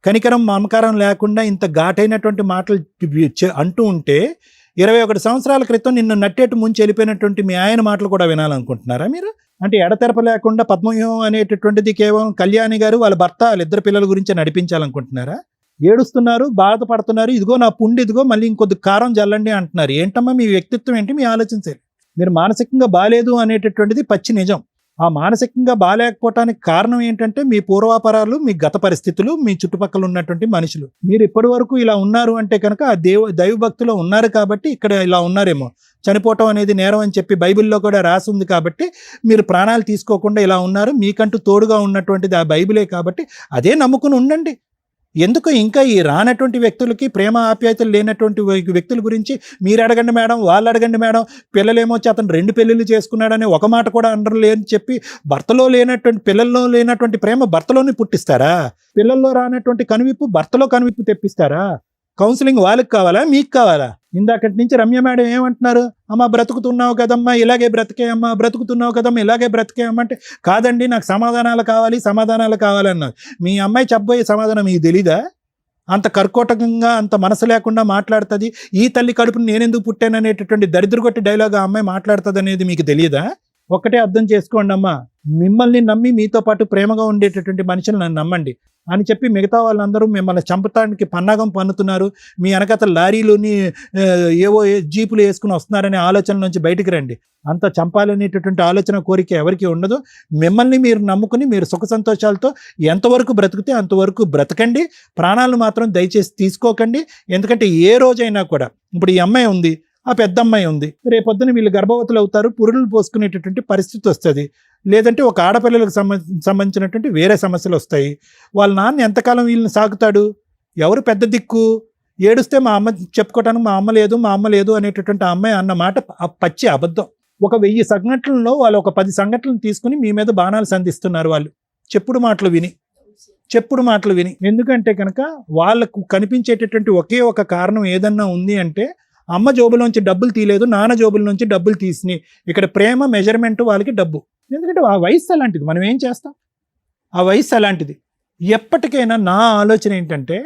కనికరం మమకారం లేకుండా ఇంత ఘాటైనటువంటి మాటలు అంటూ ఉంటే 21 సంవత్సరాల క్రితం నిన్ను నట్టేట్టు ముంచి వెళ్ళిపోయినటువంటి మీ ఆయన మాటలు కూడా వినాలనుకుంటున్నారా మీరు? అంటే ఎడతెరప లేకుండా పద్మవ్యూహం అనేటటువంటిది కేవలం కళ్యాణి గారు వాళ్ళ భర్త 2 పిల్లల గురించి నడిపించాలనుకుంటున్నారా? ఏడుస్తున్నారు, బాధపడుతున్నారు, ఇదిగో నా పుండు, ఇదిగో మళ్ళీ ఇంకొద్ది కారం జల్లండి అంటున్నారు. ఏంటమ్మా మీ వ్యక్తిత్వం ఏంటి, మీ ఆలోచన మీరు మానసికంగా బాలేదు అనేటటువంటిది పచ్చి నిజం. ఆ మానసికంగా బాలేకపోవటానికి కారణం ఏంటంటే మీ పూర్వాపరాలు, మీ గత పరిస్థితులు, మీ చుట్టుపక్కల ఉన్నటువంటి మనుషులు. మీరు ఇప్పటి వరకు ఇలా ఉన్నారు అంటే కనుక ఆ దైవభక్తిలో ఉన్నారు కాబట్టి ఇక్కడ ఇలా ఉన్నారేమో. చనిపోవటం అనేది నేరం అని చెప్పి బైబిల్లో కూడా రాసి ఉంది కాబట్టి మీరు ప్రాణాలు తీసుకోకుండా ఇలా ఉన్నారు. మీకంటూ తోడుగా ఉన్నటువంటిది ఆ బైబిలే కాబట్టి అదే నమ్ముకుని ఉండండి. ఎందుకు ఇంకా ఈ రానటువంటి వ్యక్తులకి, ప్రేమ ఆప్యాయతలు లేనటువంటి వ్యక్తుల గురించి మీరు అడగండి మేడం, వాళ్ళు అడగండి మేడం. పిల్లలేమొచ్చి అతను 2 పెళ్ళిళ్ళు చేసుకున్నాడని ఒక మాట కూడా అనరు లేని చెప్పి భర్తలో లేనటువంటి, పిల్లల్లో లేనటువంటి ప్రేమ భర్తలోనే పుట్టిస్తారా? పిల్లల్లో రానటువంటి కనువిప్పు భర్తలో కనువిప్పు తెప్పిస్తారా? కౌన్సిలింగ్ వాళ్ళకి కావాలా, మీకు కావాలా? ఇందాకటి నుంచి రమ్య మేడం ఏమంటున్నారు? అమ్మ బ్రతుకుతున్నావు కదమ్మా, ఇలాగే బ్రతికే అమ్మా, బ్రతుకుతున్నావు కదమ్మా, ఇలాగే బ్రతికే అమ్మ అంటే, కాదండి నాకు సమాధానాలు కావాలన్నారు. మీ అమ్మాయి చెప్పబోయే సమాధానం మీకు తెలీదా? అంత కర్కోటకంగా, అంత మనసు లేకుండా మాట్లాడుతుంది. ఈ తల్లి కడుపుని నేనెందుకు పుట్టాననేటటువంటి దరిద్రగొట్టి డైలాగ్ ఆ అమ్మాయి మాట్లాడుతుంది అనేది మీకు తెలియదా? ఒక్కటే అర్థం చేసుకోండి అమ్మా, మిమ్మల్ని నమ్మి మీతో పాటు ప్రేమగా ఉండేటటువంటి మనుషులు నన్ను నమ్మండి అని చెప్పి మిగతా వాళ్ళందరూ మిమ్మల్ని చంపటానికి పన్నాగం పన్నుతున్నారు. మీ వెనకత లారీలోని ఏవో జీపులు వేసుకుని వస్తున్నారనే ఆలోచన నుంచి బయటికి రండి. అంత చంపాలనేటటువంటి ఆలోచన, కోరిక ఎవరికి ఉండదు. మిమ్మల్ని మీరు నమ్ముకుని మీరు సుఖ సంతోషాలతో ఎంతవరకు బ్రతికితే అంతవరకు బ్రతకండి. ప్రాణాలు మాత్రం దయచేసి తీసుకోకండి. ఎందుకంటే ఏ రోజైనా కూడా, ఇప్పుడు ఈ అమ్మాయి ఉంది, ఆ పెద్ద అమ్మాయి ఉంది, రేపొద్దున వీళ్ళు గర్భవతులు అవుతారు, పురులు పోసుకునేటటువంటి పరిస్థితి వస్తుంది. లేదంటే ఒక ఆడపిల్లలకు సంబంధించినటువంటి వేరే సమస్యలు వస్తాయి. వాళ్ళ నాన్న ఎంతకాలం వీళ్ళని సాగుతాడు? ఎవరు పెద్ద దిక్కు? ఏడుస్తే మా అమ్మ చెప్పుకోవటానికి మా అమ్మ లేదు అనేటటువంటి ఆ అమ్మాయి అన్న మాట పచ్చి అబద్ధం. ఒక 1000 సంఘటనల్లో వాళ్ళు ఒక 10 సంఘటనలు తీసుకుని మీ మీద బాణాలు సంధిస్తున్నారు వాళ్ళు, చెప్పుడు మాటలు విని. ఎందుకంటే కనుక వాళ్ళకు కనిపించేటటువంటి ఒకే ఒక కారణం ఏదన్నా ఉంది అంటే, అమ్మ జోబులోంచి డబ్బులు తీయలేదు, నాన్న జోబుల నుంచి డబ్బులు తీసినాయి. ఇక్కడ ప్రేమ మెజర్మెంట్ వాళ్ళకి డబ్బు. ఎందుకంటే ఆ వయసు అలాంటిది, మనం ఏం చేస్తాం? ఆ వయసు అలాంటిది. ఎప్పటికైనా నా ఆలోచన ఏంటంటే,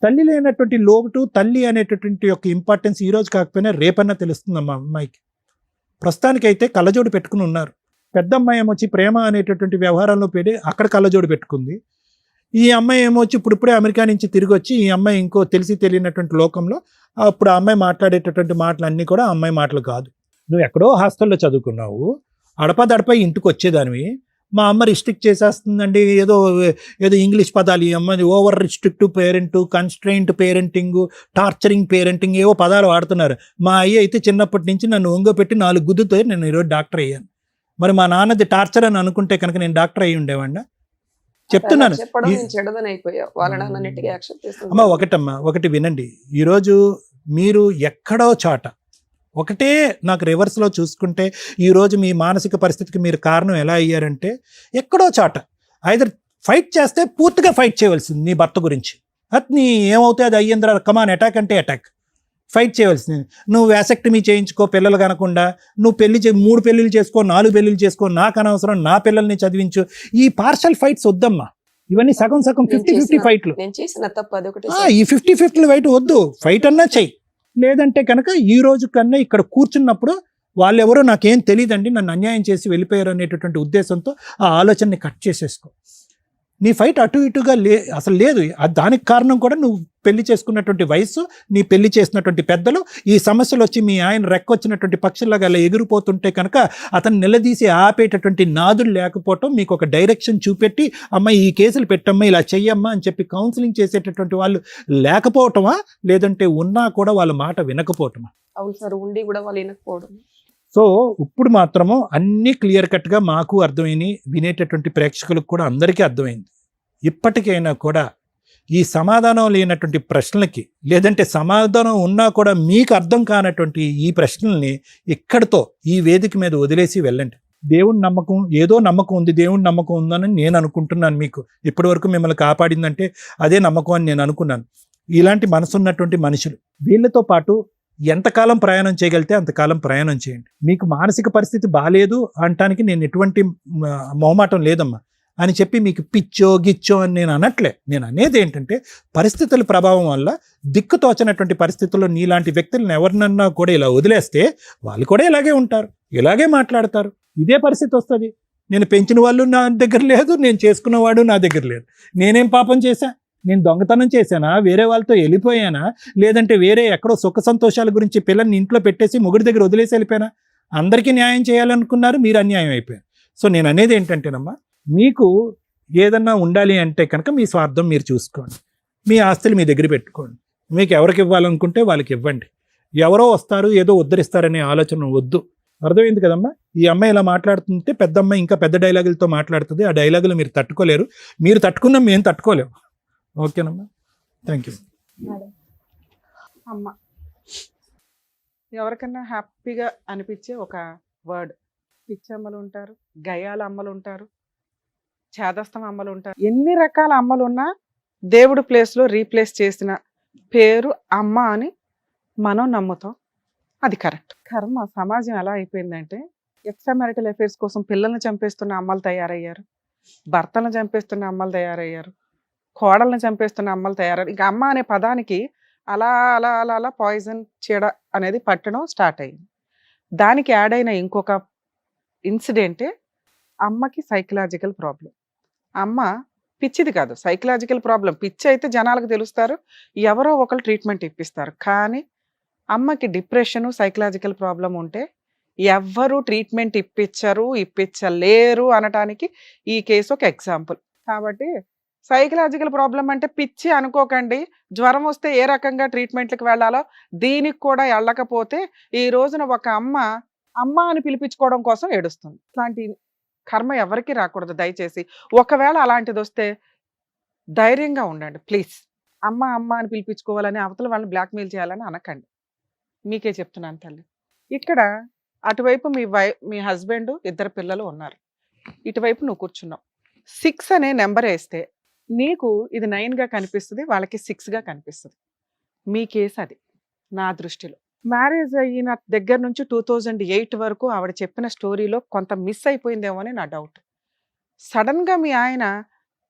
తల్లి లేనటువంటి లోటు, తల్లి అనేటటువంటి యొక్క ఇంపార్టెన్స్ ఈ రోజు కాకపోయినా రేపన్నా తెలుస్తుంది మా అమ్మాయికి. ప్రస్తుతానికైతే కళ్ళజోడు పెట్టుకుని ఉన్నారు. పెద్ద అమ్మాయి ఏమొచ్చి ప్రేమ అనేటటువంటి వ్యవహారంలో పెట్టి అక్కడ కళ్ళజోడు పెట్టుకుంది. ఈ అమ్మాయి ఏమొచ్చి ఇప్పుడే అమెరికా నుంచి తిరిగి వచ్చి, ఈ అమ్మాయి ఇంకో తెలియనటువంటి లోకంలో, అప్పుడు ఆ అమ్మాయి మాట్లాడేటటువంటి మాటలు అన్నీ కూడా ఆ అమ్మాయి మాటలు కాదు. నువ్వు ఎక్కడో హాస్టల్లో చదువుకున్నావు, అడపదడపై ఇంటికి వచ్చేదానివి. మా అమ్మ రిస్ట్రిక్ట్ చేసేస్తుందండి, ఏదో ఇంగ్లీష్ పదాలు, ఈ అమ్మాయి over restrictive parent, constraint parenting, torturing parenting, ఏవో పదాలు వాడుతున్నారు. మా అయ్య అయితే చిన్నప్పటి నుంచి నన్ను ఒంగోపెట్టి 4 గుద్దుతో నేను ఈరోజు డాక్టర్ అయ్యాను. మరి మా నాన్నది టార్చర్ అని అనుకుంటే కనుక నేను డాక్టర్ అయ్యి ఉండేవాడినా? చెప్తున్నాను. అమ్మా ఒకటి వినండి. ఈరోజు మీరు ఎక్కడో చాట ఒకటే, నాకు రివర్స్లో చూసుకుంటే ఈరోజు మీ మానసిక పరిస్థితికి మీరు కారణం ఎలా అయ్యారంటే, ఎక్కడో చాట ఐదర్ ఫైట్ చేస్తే పూర్తిగా ఫైట్ చేయవలసింది నీ భర్త గురించి. అది ఏమవుతాయి, అది అయ్యిందిరా, కమాన్ అటాక్ అంటే అటాక్, ఫైట్ చేయవలసింది. నువ్వు వ్యాసెక్టమీ చేయించుకో పిల్లలు కనకుండా, నువ్వు 3 పెళ్ళిళ్ళు చేసుకో, 4 పెళ్ళిళ్ళు చేసుకో, నాకు అనవసరం, నా పిల్లల్ని చదివించు. ఈ పార్షల్ ఫైట్స్ వద్దమ్మా. ఇవన్నీ సగం 50-50 ఫైట్లు. ఈ 50-50 ఫైట్ వద్దు. ఫైట్ అన్నా చెయ్యి. లేదంటే కనుక ఈ రోజు కన్నా ఇక్కడ కూర్చున్నప్పుడు వాళ్ళెవరో నాకేం తెలియదండి, నన్ను అన్యాయం చేసి వెళ్ళిపోయారు అనేటటువంటి ఉద్దేశంతో ఆ ఆలోచనని కట్ చేసేసుకో. నీ ఫైట్ అటు ఇటుగా అసలు లేదు. దానికి కారణం కూడా నువ్వు పెళ్లి చేసుకున్నటువంటి వయసు, నీ పెళ్లి చేసినటువంటి పెద్దలు. ఈ సమస్యలు వచ్చి మీ ఆయన రెక్కొచ్చినటువంటి పక్షుల్లాగా అలా ఎగిరిపోతుంటే కనుక అతను నిలదీసి ఆపేటటువంటి నాదులు లేకపోవటం, మీకు ఒక డైరెక్షన్ చూపెట్టి అమ్మ ఈ కేసులు పెట్టమ్మా, ఇలా చెయ్యమ్మా అని చెప్పి కౌన్సిలింగ్ చేసేటటువంటి వాళ్ళు లేకపోవటమా, లేదంటే ఉన్నా కూడా వాళ్ళ మాట వినకపోవటమా? అవును సార్, ఉండి కూడా వాళ్ళు వినకపోవడం. సో ఇప్పుడు మాత్రము అన్నీ క్లియర్ కట్గా మాకు అర్థమైంది, వినేటటువంటి ప్రేక్షకులకు కూడా అందరికీ అర్థమైంది. ఇప్పటికైనా కూడా ఈ సమాధానం లేనటువంటి ప్రశ్నలకి, లేదంటే సమాధానం ఉన్నా కూడా మీకు అర్థం కానటువంటి ఈ ప్రశ్నల్ని ఇక్కడితో ఈ వేదిక మీద వదిలేసి వెళ్ళండి. దేవుని నమ్మకం, ఏదో నమ్మకం ఉంది, దేవుని నమ్మకం ఉందని నేను అనుకుంటున్నాను. మీకు ఇప్పటి వరకు మిమ్మల్ని కాపాడిందంటే అదే నమ్మకం అని నేను అనుకున్నాను. ఇలాంటి మనసున్నటువంటి మనుషులు, వీళ్ళతో పాటు ఎంతకాలం ప్రయాణం చేయగలిగితే అంతకాలం ప్రయాణం చేయండి. మీకు మానసిక పరిస్థితి బాగాలేదు అనటానికి నేను ఎటువంటి మొహమాటం లేదమ్మా అని చెప్పి మీకు పిచ్చో గిచ్చో అని నేను అనట్లే. నేను అనేది ఏంటంటే, పరిస్థితుల ప్రభావం వల్ల దిక్కుతోచనటువంటి పరిస్థితుల్లో నీలాంటి వ్యక్తులను ఎవరినన్నా కూడా ఇలా వదిలేస్తే వాళ్ళు కూడా ఇలాగే ఉంటారు, ఇలాగే మాట్లాడతారు, ఇదే పరిస్థితి వస్తుంది. నేను పెంచిన వాళ్ళు నా దగ్గర లేదు, నేను చేసుకున్నవాడు నా దగ్గర లేదు. నేనేం పాపం చేశా? నేను దొంగతనం చేశానా? వేరే వాళ్ళతో వెళ్ళిపోయానా? లేదంటే వేరే ఎక్కడో సుఖ సంతోషాల గురించి పిల్లల్ని ఇంట్లో పెట్టేసి మొగుడి దగ్గర వదిలేసి వెళ్ళిపోయానా? అందరికీ న్యాయం చేయాలనుకున్నారు, మీరు అన్యాయం అయిపోయారు. సో నేను అనేది ఏంటంటేనమ్మా, మీకు ఏదన్నా ఉండాలి అంటే కనుక మీ స్వార్థం మీరు చూసుకోండి, మీ ఆస్తులు మీ దగ్గర పెట్టుకోండి, మీకు ఎవరికి ఇవ్వాలనుకుంటే వాళ్ళకి ఇవ్వండి. ఎవరో వస్తారు ఏదో ఉద్ధరిస్తారనే ఆలోచన వద్దు. అర్థమైంది కదమ్మా? ఈ అమ్మాయి ఇలా మాట్లాడుతుంటే పెద్ద అమ్మాయి ఇంకా పెద్ద డైలాగులతో మాట్లాడుతుంది. ఆ డైలాగులు మీరు తట్టుకోలేరు, మీరు తట్టుకున్నాం, మేము తట్టుకోలేము. ఓకేనమ్మా, థ్యాంక్ యూ. అమ్మ ఎవరికన్నా హ్యాపీగా అనిపించే ఒక వర్డ్. పిచ్చి అమ్మలు ఉంటారు, గయాల అమ్మలు ఉంటారు, చేదస్తం అమ్మలు ఉంటారు. ఎన్ని రకాల అమ్మలు ఉన్నా దేవుడు ప్లేస్లో రీప్లేస్ చేసిన పేరు అమ్మ అని మనం నమ్ముతాం. అది కరెక్ట్. కర్మ సమాజం ఎలా అయిపోయిందంటే ఎక్స్ట్రా మ్యారిటల్ అఫైర్స్ కోసం పిల్లల్ని చంపేస్తున్న అమ్మలు తయారయ్యారు, భర్తలను చంపేస్తున్న అమ్మలు తయారయ్యారు, కోడల్ని చంపేస్తున్న అమ్మలు తయారయ్యారు. ఇంకా అమ్మ అనే పదానికి అలా అలా అలా అలా పాయిజన్ చీడ అనేది పట్టడం స్టార్ట్ అయింది. దానికి యాడ్ అయిన ఇంకొక ఇన్సిడెంటే అమ్మకి సైకలాజికల్ ప్రాబ్లం. అమ్మ పిచ్చిది కాదు, సైకలాజికల్ ప్రాబ్లం. పిచ్చి అయితే జనాలకు తెలుస్తారు, ఎవరో ఒకరు ట్రీట్మెంట్ ఇప్పిస్తారు. కానీ అమ్మకి డిప్రెషను సైకలాజికల్ ప్రాబ్లం ఉంటే ఎవ్వరూ ట్రీట్మెంట్ ఇప్పించలేరు అనటానికి ఈ కేసు ఒక ఎగ్జాంపుల్. కాబట్టి సైకలాజికల్ ప్రాబ్లం అంటే పిచ్చి అనుకోకండి. జ్వరం వస్తే ఏ రకంగా ట్రీట్మెంట్లకు వెళ్ళాలో దీనికి కూడా వెళ్ళకపోతే ఈ రోజున ఒక అమ్మ అని పిలిపించుకోవడం కోసం ఏడుస్తుంది. ఇట్లాంటి కర్మ ఎవరికి రాకూడదు దయచేసి. ఒకవేళ అలాంటిది వస్తే ధైర్యంగా ఉండండి ప్లీజ్. అమ్మ అని పిలిపించుకోవాలని అవతల వాళ్ళని బ్లాక్మెయిల్ చేయాలని అనకండి. మీకే చెప్తున్నాను తల్లి. ఇక్కడ అటువైపు మీ హస్బెండ్, ఇద్దరు పిల్లలు ఉన్నారు, ఇటువైపు నువ్వు కూర్చున్నావు. 6 అనే నెంబర్ వేస్తే నీకు ఇది 9గా కనిపిస్తుంది, వాళ్ళకి 6గా కనిపిస్తుంది. మీ కేసు అది నా దృష్టిలో. మ్యారేజ్ అయిన దగ్గర నుంచి 2008 వరకు ఆవిడ చెప్పిన స్టోరీలో కొంత మిస్ అయిపోయిందేమో అని నా డౌట్. సడన్గా మీ ఆయన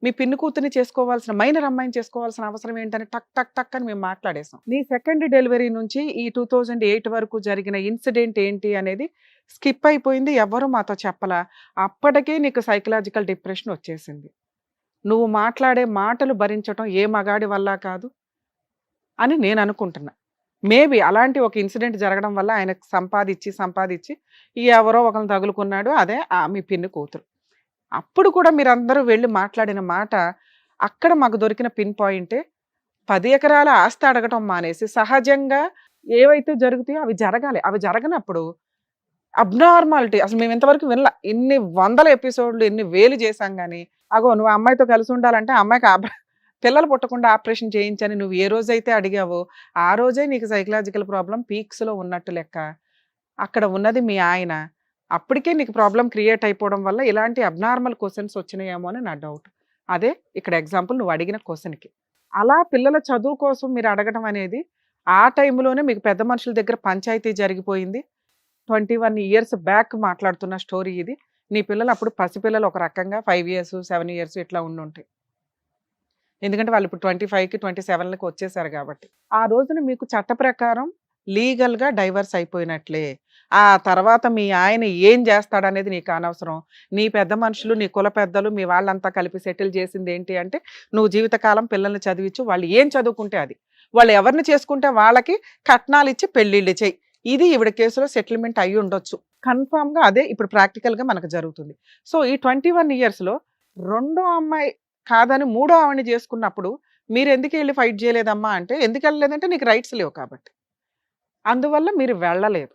మీ పిన్ని కూతుర్ని చేసుకోవాల్సిన, మైనర్ అమ్మాయిని చేసుకోవాల్సిన అవసరం ఏంటని టక్ టక్ టక్ అని మేము మాట్లాడేసాం. నీ సెకండ్ డెలివరీ నుంచి ఈ 2008 వరకు జరిగిన ఇన్సిడెంట్ ఏంటి అనేది స్కిప్ అయిపోయింది, ఎవ్వరూ మాతో చెప్పలా. అప్పటికే నీకు సైకలాజికల్ డిప్రెషన్ వచ్చేసింది. నువ్వు మాట్లాడే మాటలు భరించటం ఏ మగాడి వల్ల కాదు అని నేను అనుకుంటున్నా. మేబీ అలాంటి ఒక ఇన్సిడెంట్ జరగడం వల్ల ఆయనకు సంపాదించి ఎవరో ఒకరిని తగులుకున్నాడు, అదే మీ పిన్ని కూతురు. అప్పుడు కూడా మీరందరూ వెళ్ళి మాట్లాడిన మాట అక్కడ మాకు దొరికిన పిన్ పాయింటే 10 ఎకరాల ఆస్తి అడగటం మానేసి సహజంగా ఏవైతే జరుగుతాయో అవి జరగాలి. అవి జరగనప్పుడు అబ్నార్మాలిటీ అసలు మేము ఇంతవరకు వినలా. ఇన్ని 100 ఎపిసోడ్లు ఎన్ని వేలు చేశాం కానీ, అగో నువ్వు అమ్మాయితో కలిసి ఉండాలంటే అమ్మాయికి పిల్లలు పుట్టకుండా ఆపరేషన్ చేయించని నువ్వు ఏ రోజైతే అడిగావో ఆ రోజే నీకు సైకలాజికల్ ప్రాబ్లం పీక్స్లో ఉన్నట్టు లెక్క. అక్కడ ఉన్నది మీ ఆయన. అప్పటికే నీకు ప్రాబ్లం క్రియేట్ అయిపోవడం వల్ల ఇలాంటి అబ్నార్మల్ క్వశ్చన్స్ వచ్చినాయేమో అని నా డౌట్. అదే ఇక్కడ ఎగ్జాంపుల్ నువ్వు అడిగిన క్వశ్చన్కి. అలా పిల్లల చదువు కోసం మీరు అడగడం అనేది ఆ టైంలోనే మీకు పెద్ద మనుషుల దగ్గర పంచాయతీ జరిగిపోయింది. 21 years బ్యాక్ మాట్లాడుతున్న స్టోరీ ఇది. నీ పిల్లలు అప్పుడు పసిపిల్లలు ఒక రకంగా 5 years 7 years ఇట్లా ఉండుంటాయి. ఎందుకంటే వాళ్ళు ఇప్పుడు 25కి 27కి వచ్చేసారు కాబట్టి. ఆ రోజున మీకు చట్ట ప్రకారం లీగల్గా డైవర్స్ అయిపోయినట్లే. ఆ తర్వాత మీ ఆయన ఏం చేస్తాడనేది నీకు అనవసరం. నీ పెద్ద మనుషులు, నీ కుల పెద్దలు, మీ వాళ్ళంతా కలిపి సెటిల్ చేసింది ఏంటి అంటే నువ్వు జీవితకాలం పిల్లల్ని చదివించు, వాళ్ళు ఏం చదువుకుంటే అది, వాళ్ళు ఎవరిని చేసుకుంటే వాళ్ళకి కట్నాలు ఇచ్చి పెళ్ళిళ్ళు చేయి. ఇది ఈవిడ కేసులో సెటిల్మెంట్ అయ్యి ఉండొచ్చు. కన్ఫామ్గా అదే ఇప్పుడు ప్రాక్టికల్గా మనకు జరుగుతుంది. సో ఈ 21 yearsలో రెండో అమ్మాయి కాదని మూడో ఆవిడని చేసుకున్నప్పుడు మీరు ఎందుకు వెళ్ళి ఫైట్ చేయలేదమ్మా అంటే, ఎందుకు వెళ్ళలేదంటే నీకు రైట్స్ లేవు కాబట్టి. అందువల్ల మీరు వెళ్ళలేదు.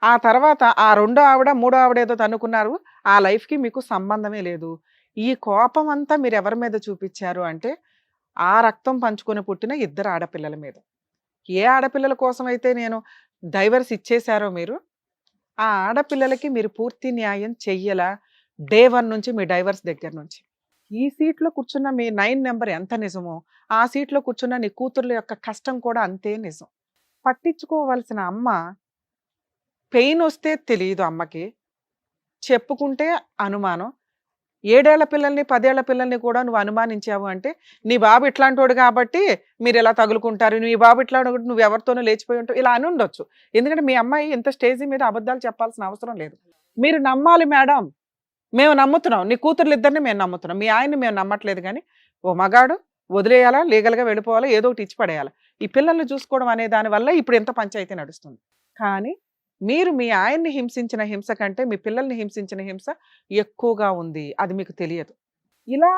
ఆ తర్వాత ఆ రెండో ఆవిడ మూడో ఆవిడ ఏదో తన్నుకున్నారు, ఆ లైఫ్కి మీకు సంబంధమే లేదు. ఈ కోపం అంతా మీరు ఎవరి మీద చూపించారు అంటే ఆ రక్తం పంచుకొని పుట్టిన 2 ఆడపిల్లల మీద. ఏ ఆడపిల్లల కోసం అయితే నేను డైవర్స్ ఇచ్చేశారో మీరు, ఆ ఆడపిల్లలకి మీరు పూర్తి న్యాయం చెయ్యలా డే 1 నుంచి మీ డైవర్స్ దగ్గర నుంచి. ఈ సీట్లో కూర్చున్న మీ 9 నెంబర్ ఎంత నిజమో ఆ సీట్లో కూర్చున్న నీ కూతుర్ల యొక్క కష్టం కూడా అంతే నిజం. పట్టించుకోవాల్సిన అమ్మ పెయిన్ వస్తే తెలియదు అమ్మకి, చెప్పుకుంటే అనుమానం. 7 ఏళ్ల పిల్లల్ని 10 ఏళ్ల పిల్లల్ని కూడా నువ్వు అనుమానించావు అంటే నీ బాబు ఇట్లాంటోడు కాబట్టి మీరు ఎలా తగులుకుంటారు, నీ బాబు ఇట్లాంటి నువ్వు ఎవరితోనూ లేచిపోయి ఉంటావు, ఇలా అని ఉండొచ్చు. ఎందుకంటే మీ అమ్మాయి ఇంత స్టేజ్ మీద అబద్ధాలు చెప్పాల్సిన అవసరం లేదు. మీరు నమ్మాలి మేడం, మేము నమ్ముతున్నాం, నీ కూతుర్లు ఇద్దరిని మేము నమ్ముతున్నాం, మీ ఆయన్ని మేము నమ్మట్లేదు. కానీ ఓ మగాడు వదిలేయాలా, లీగల్గా వెళ్ళిపోవాలా, ఏదో ఒకటి ఇచ్చి పడేయాలి. ఈ పిల్లల్ని చూసుకోవడం అనే దానివల్ల ఇప్పుడు ఎంత పంచాయతీ నడుస్తుంది. కానీ మీరు మీ ఆయన్ని హింసించిన హింస కంటే మీ పిల్లల్ని హింసించిన హింస ఎక్కువగా ఉంది, అది మీకు తెలియదు. ఇలా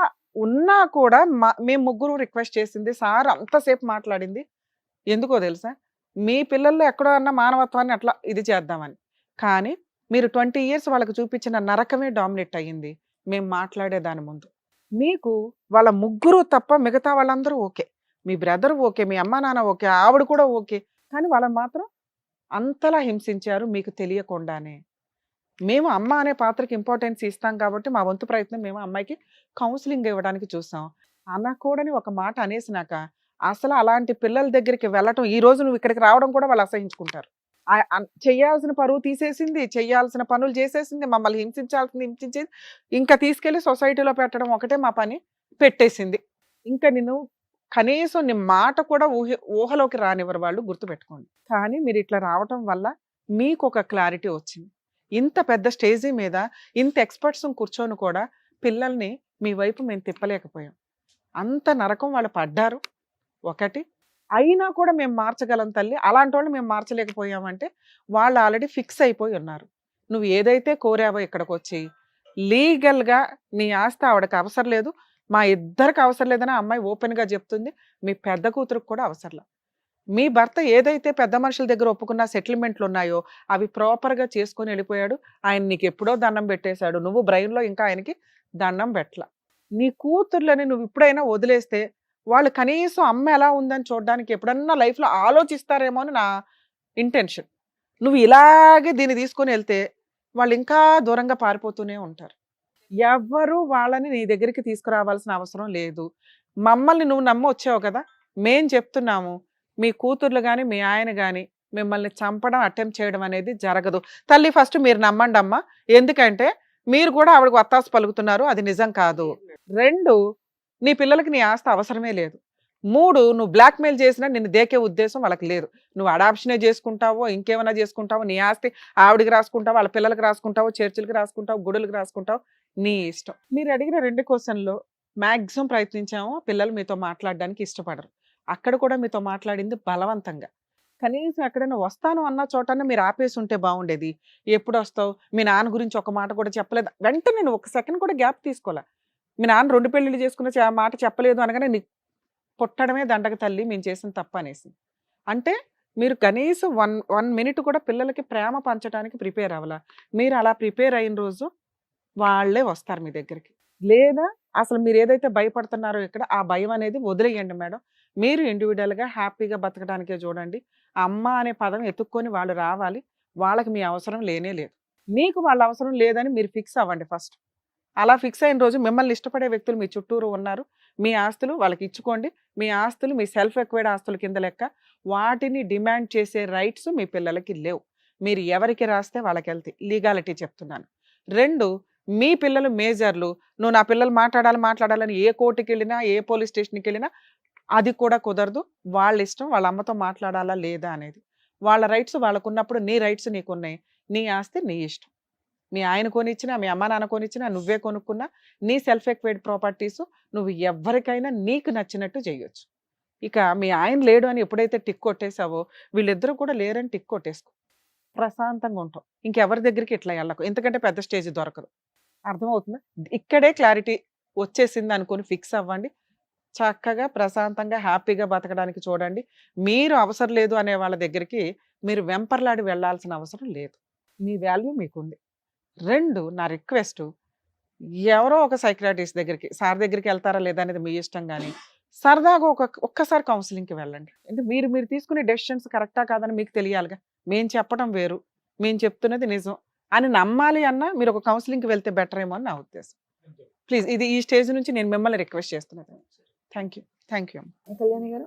ఉన్నా కూడా మేము ముగ్గురు రిక్వెస్ట్ చేసింది, సార్ అంతసేపు మాట్లాడింది ఎందుకో తెలుసా, మీ పిల్లల్లో ఎక్కడో అన్న మానవత్వాన్ని అట్లా ఇది చేద్దామని. కానీ మీరు 20 years వాళ్ళకి చూపించిన నరకమే డామినేట్ అయ్యింది మేము మాట్లాడే దాని ముందు. మీకు వాళ్ళ ముగ్గురు తప్ప మిగతా వాళ్ళందరూ ఓకే, మీ బ్రదర్ ఓకే, మీ అమ్మ నాన్న ఓకే, ఆవిడ కూడా ఓకే, కానీ వాళ్ళని మాత్రం అంతలా హింసించారు మీకు తెలియకుండానే. మేము అమ్మ అనే పాత్రకి ఇంపార్టెన్స్ ఇస్తాం కాబట్టి మా వంతు ప్రయత్నం మేము అమ్మాయికి కౌన్సిలింగ్ ఇవ్వడానికి చూసాం. అనకూడని ఒక మాట అనేసినాక అసలు అలాంటి పిల్లల దగ్గరికి వెళ్ళటం, ఈ రోజు నువ్వు ఇక్కడికి రావడం కూడా వాళ్ళు అసహించుకుంటారు. చెయ్యాల్సిన పరువు తీసేసింది, చెయ్యాల్సిన పనులు చేసేసింది, మమ్మల్ని హింసించాల్సింది హింసించేది, ఇంకా తీసుకెళ్లి సొసైటీలో పెట్టడం ఒకటే మా పని పెట్టేసింది. ఇంకా నేను కనీసం నీ మాట కూడా ఊహలోకి రానివ్వరు వాళ్ళు, గుర్తుపెట్టుకోండి. కానీ మీరు ఇట్లా రావటం వల్ల మీకు ఒక క్లారిటీ వచ్చింది. ఇంత పెద్ద స్టేజీ మీద ఇంత ఎక్స్పర్ట్స్ కూర్చొని కూడా పిల్లల్ని మీ వైపు మేము తిప్పలేకపోయాం. అంత నరకం వాళ్ళు పడ్డారు ఒకటి. అయినా కూడా మేము మార్చగలం తల్లి, అలాంటి వాళ్ళు మేము మార్చలేకపోయామంటే వాళ్ళు ఆల్రెడీ ఫిక్స్ అయిపోయి ఉన్నారు. నువ్వు ఏదైతే కోరావో ఇక్కడికి వచ్చి లీగల్గా నీ ఆస్తి ఆవిడకి అవసరం లేదు, మా ఇద్దరికి అవసరం లేదని అమ్మాయి ఓపెన్గా చెప్తుంది. మీ పెద్ద కూతురికి కూడా అవసరంలా. మీ భర్త ఏదైతే పెద్ద మనుషుల దగ్గర ఒప్పుకున్న సెటిల్మెంట్లు ఉన్నాయో అవి ప్రాపర్గా చేసుకొని వెళ్ళిపోయాడు. ఆయన నీకు ఎప్పుడో దండం పెట్టేశాడు, నువ్వు బ్రెయిన్లో ఇంకా ఆయనకి దండం పెట్టలా. నీ కూతుర్లని నువ్వు ఇప్పుడైనా వదిలేస్తే వాళ్ళు కనీసం అమ్మ ఎలా ఉందని చూడడానికి ఎప్పుడన్నా లైఫ్లో ఆలోచిస్తారేమో అని నా ఇంటెన్షన్. నువ్వు ఇలాగే దీన్ని తీసుకొని వెళ్తే వాళ్ళు ఇంకా దూరంగా పారిపోతూనే ఉంటారు. ఎవ్వరూ వాళ్ళని నీ దగ్గరికి తీసుకురావాల్సిన అవసరం లేదు. మమ్మల్ని నువ్వు నమ్మ వచ్చావు కదా, మేం చెప్తున్నాము, మీ కూతుర్లు కానీ మీ ఆయన కానీ మిమ్మల్ని చంపడం అటెంప్ట్ చేయడం అనేది జరగదు. తల్లి ఫస్ట్ మీరు నమ్మండి అమ్మ, ఎందుకంటే మీరు కూడా ఆవిడకు వత్తాసు పలుకుతున్నారు, అది నిజం కాదు. 2, నీ పిల్లలకి నీ ఆస్తి అవసరమే లేదు. 3, నువ్వు బ్లాక్మెయిల్ చేసినా నిన్ను దేకే ఉద్దేశం వాళ్ళకి లేదు. నువ్వు అడాప్షనే చేసుకుంటావో ఇంకేమైనా చేసుకుంటావో, నీ ఆస్తి ఆవిడికి రాసుకుంటావు, వాళ్ళ పిల్లలకి రాసుకుంటావు, చర్చిలకి రాసుకుంటావు, గుడులకు రాసుకుంటావు, నీ ఇష్టం. మీరు అడిగిన 2 క్వశ్చన్లో మ్యాక్సిమం ప్రయత్నించాము. పిల్లలు మీతో మాట్లాడడానికి ఇష్టపడరు. అక్కడ కూడా మీతో మాట్లాడింది బలవంతంగా. కనీసం ఎక్కడైనా వస్తాను అన్న చోటనే మీరు ఆపేసి ఉంటే బాగుండేది. ఎప్పుడు వస్తావు, మీ నాన్న గురించి ఒక మాట కూడా చెప్పలేదు. వెంటనే నేను 1 సెకండ్ కూడా గ్యాప్ తీసుకోలే. మీ నాన్న 2 పెళ్ళిళ్ళు చేసుకున్న మాట చెప్పలేదు అనగానే నీకు పుట్టడమే దండగ తల్లి, మేము చేసిన తప్పు అనేసి. అంటే మీరు కనీసం 1 minute కూడా పిల్లలకి ప్రేమ పంచడానికి ప్రిపేర్ అవ్వాల. మీరు అలా ప్రిపేర్ అయిన రోజు వాళ్ళే వస్తారు మీ దగ్గరికి. లేదా అసలు మీరు ఏదైతే భయపడుతున్నారో ఇక్కడ ఆ భయం అనేది వదిలేయండి మేడం. మీరు ఇండివిజువల్గా హ్యాపీగా బతకడానికే చూడండి. అమ్మ అనే పదం ఎత్తుక్కొని వాళ్ళు రావాలి. వాళ్ళకి మీ అవసరం లేనే లేదు. మీకు వాళ్ళ అవసరం లేదని మీరు ఫిక్స్ అవ్వండి ఫస్ట్. అలా ఫిక్స్ అయిన రోజు మిమ్మల్ని ఇష్టపడే వ్యక్తులు మీ చుట్టూరు ఉన్నారు. మీ ఆస్తులు వాళ్ళకి ఇచ్చుకోండి. మీ ఆస్తులు మీ సెల్ఫ్ ఎక్వైర్డ్ ఆస్తుల కింద లెక్క. వాటిని డిమాండ్ చేసే రైట్స్ మీ పిల్లలకి లేవు. మీరు ఎవరికి రాస్తే వాళ్ళకి వెళ్తాయి. లీగాలిటీ చెప్తున్నాను. 2, మీ పిల్లలు మేజర్లు, నువ్వు నా పిల్లలు మాట్లాడాలని ఏ కోర్టుకి వెళ్ళినా ఏ పోలీస్ స్టేషన్కి వెళ్ళినా అది కూడా కుదరదు. వాళ్ళ ఇష్టం, వాళ్ళ అమ్మతో మాట్లాడాలా లేదా అనేది. వాళ్ళ రైట్స్ వాళ్ళకు ఉన్నప్పుడు నీ రైట్స్ నీకున్నాయి. నీ ఆస్తి నీ ఇష్టం. మీ ఆయన కొనిచ్చినా, మీ అమ్మ నాన్న కొనిచ్చినా, నువ్వే కొనుక్కున్నా, నీ సెల్ఫ్ ఎక్వైర్డ్ ప్రాపర్టీస్ నువ్వు ఎవరికైనా నీకు నచ్చినట్టు చేయొచ్చు. ఇక మీ ఆయన లేడు అని ఎప్పుడైతే టిక్ కొట్టేసావో వీళ్ళిద్దరూ కూడా లేరని టిక్ కొట్టేసుకో. ప్రశాంతంగా ఉంటాం. ఇంకెవరి దగ్గరికి ఇట్లా వెళ్ళకు, ఎందుకంటే పెద్ద స్టేజ్ దొరకదు. అర్థమవుతుందా? ఇక్కడే క్లారిటీ వచ్చేసింది అనుకుని ఫిక్స్ అవ్వండి. చక్కగా ప్రశాంతంగా హ్యాపీగా బతకడానికి చూడండి. మీరు అవసరం లేదు అనే వాళ్ళ దగ్గరికి మీరు వెంపర్లాడి వెళ్ళాల్సిన అవసరం లేదు. మీ వాల్యూ మీకుంది. 2, నా రిక్వెస్ట్, ఎవరో ఒక సైకియాట్రిస్ట్ దగ్గరికి, సార్ దగ్గరికి వెళ్తారా లేదా అనేది మీ ఇష్టం, కానీ సరదాగా ఒక్కసారి కౌన్సిలింగ్కి వెళ్ళండి. అంటే మీరు తీసుకునే డెసిషన్స్ కరెక్టా కాదని మీకు తెలియాలిగా. మేము చెప్పడం వేరు, మేము చెప్తున్నది నిజం అని నమ్మాలి అన్నా మీరు ఒక కౌన్సిలింగ్కి వెళ్తే బెటర్ ఏమో అని నా ఉద్దేశం. ప్లీజ్, ఇది ఈ స్టేజ్ నుంచి నేను మిమ్మల్ని రిక్వెస్ట్ చేస్తున్నాను. Thank you. కళ్యాణి గారు,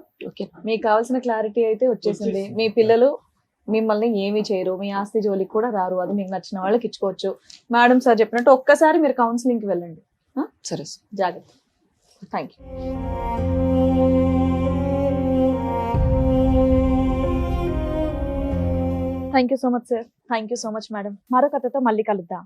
మీకు కావాల్సిన క్లారిటీ అయితే వచ్చేసింది. మీ పిల్లలు మిమ్మల్ని ఏమీ చేయరు, మీ ఆస్తి జోలికి కూడా రారు, అది మీకు నచ్చిన వాళ్ళకి ఇచ్చుకోవచ్చు. మేడం సార్ చెప్పినట్టు ఒక్కసారి మీరు కౌన్సిలింగ్కి వెళ్ళండి. సరే, జాగ్రత్త. Thank you. Thank you so much sir. Thank you so much madam. మరో కథతో మళ్ళీ కలుద్దాం.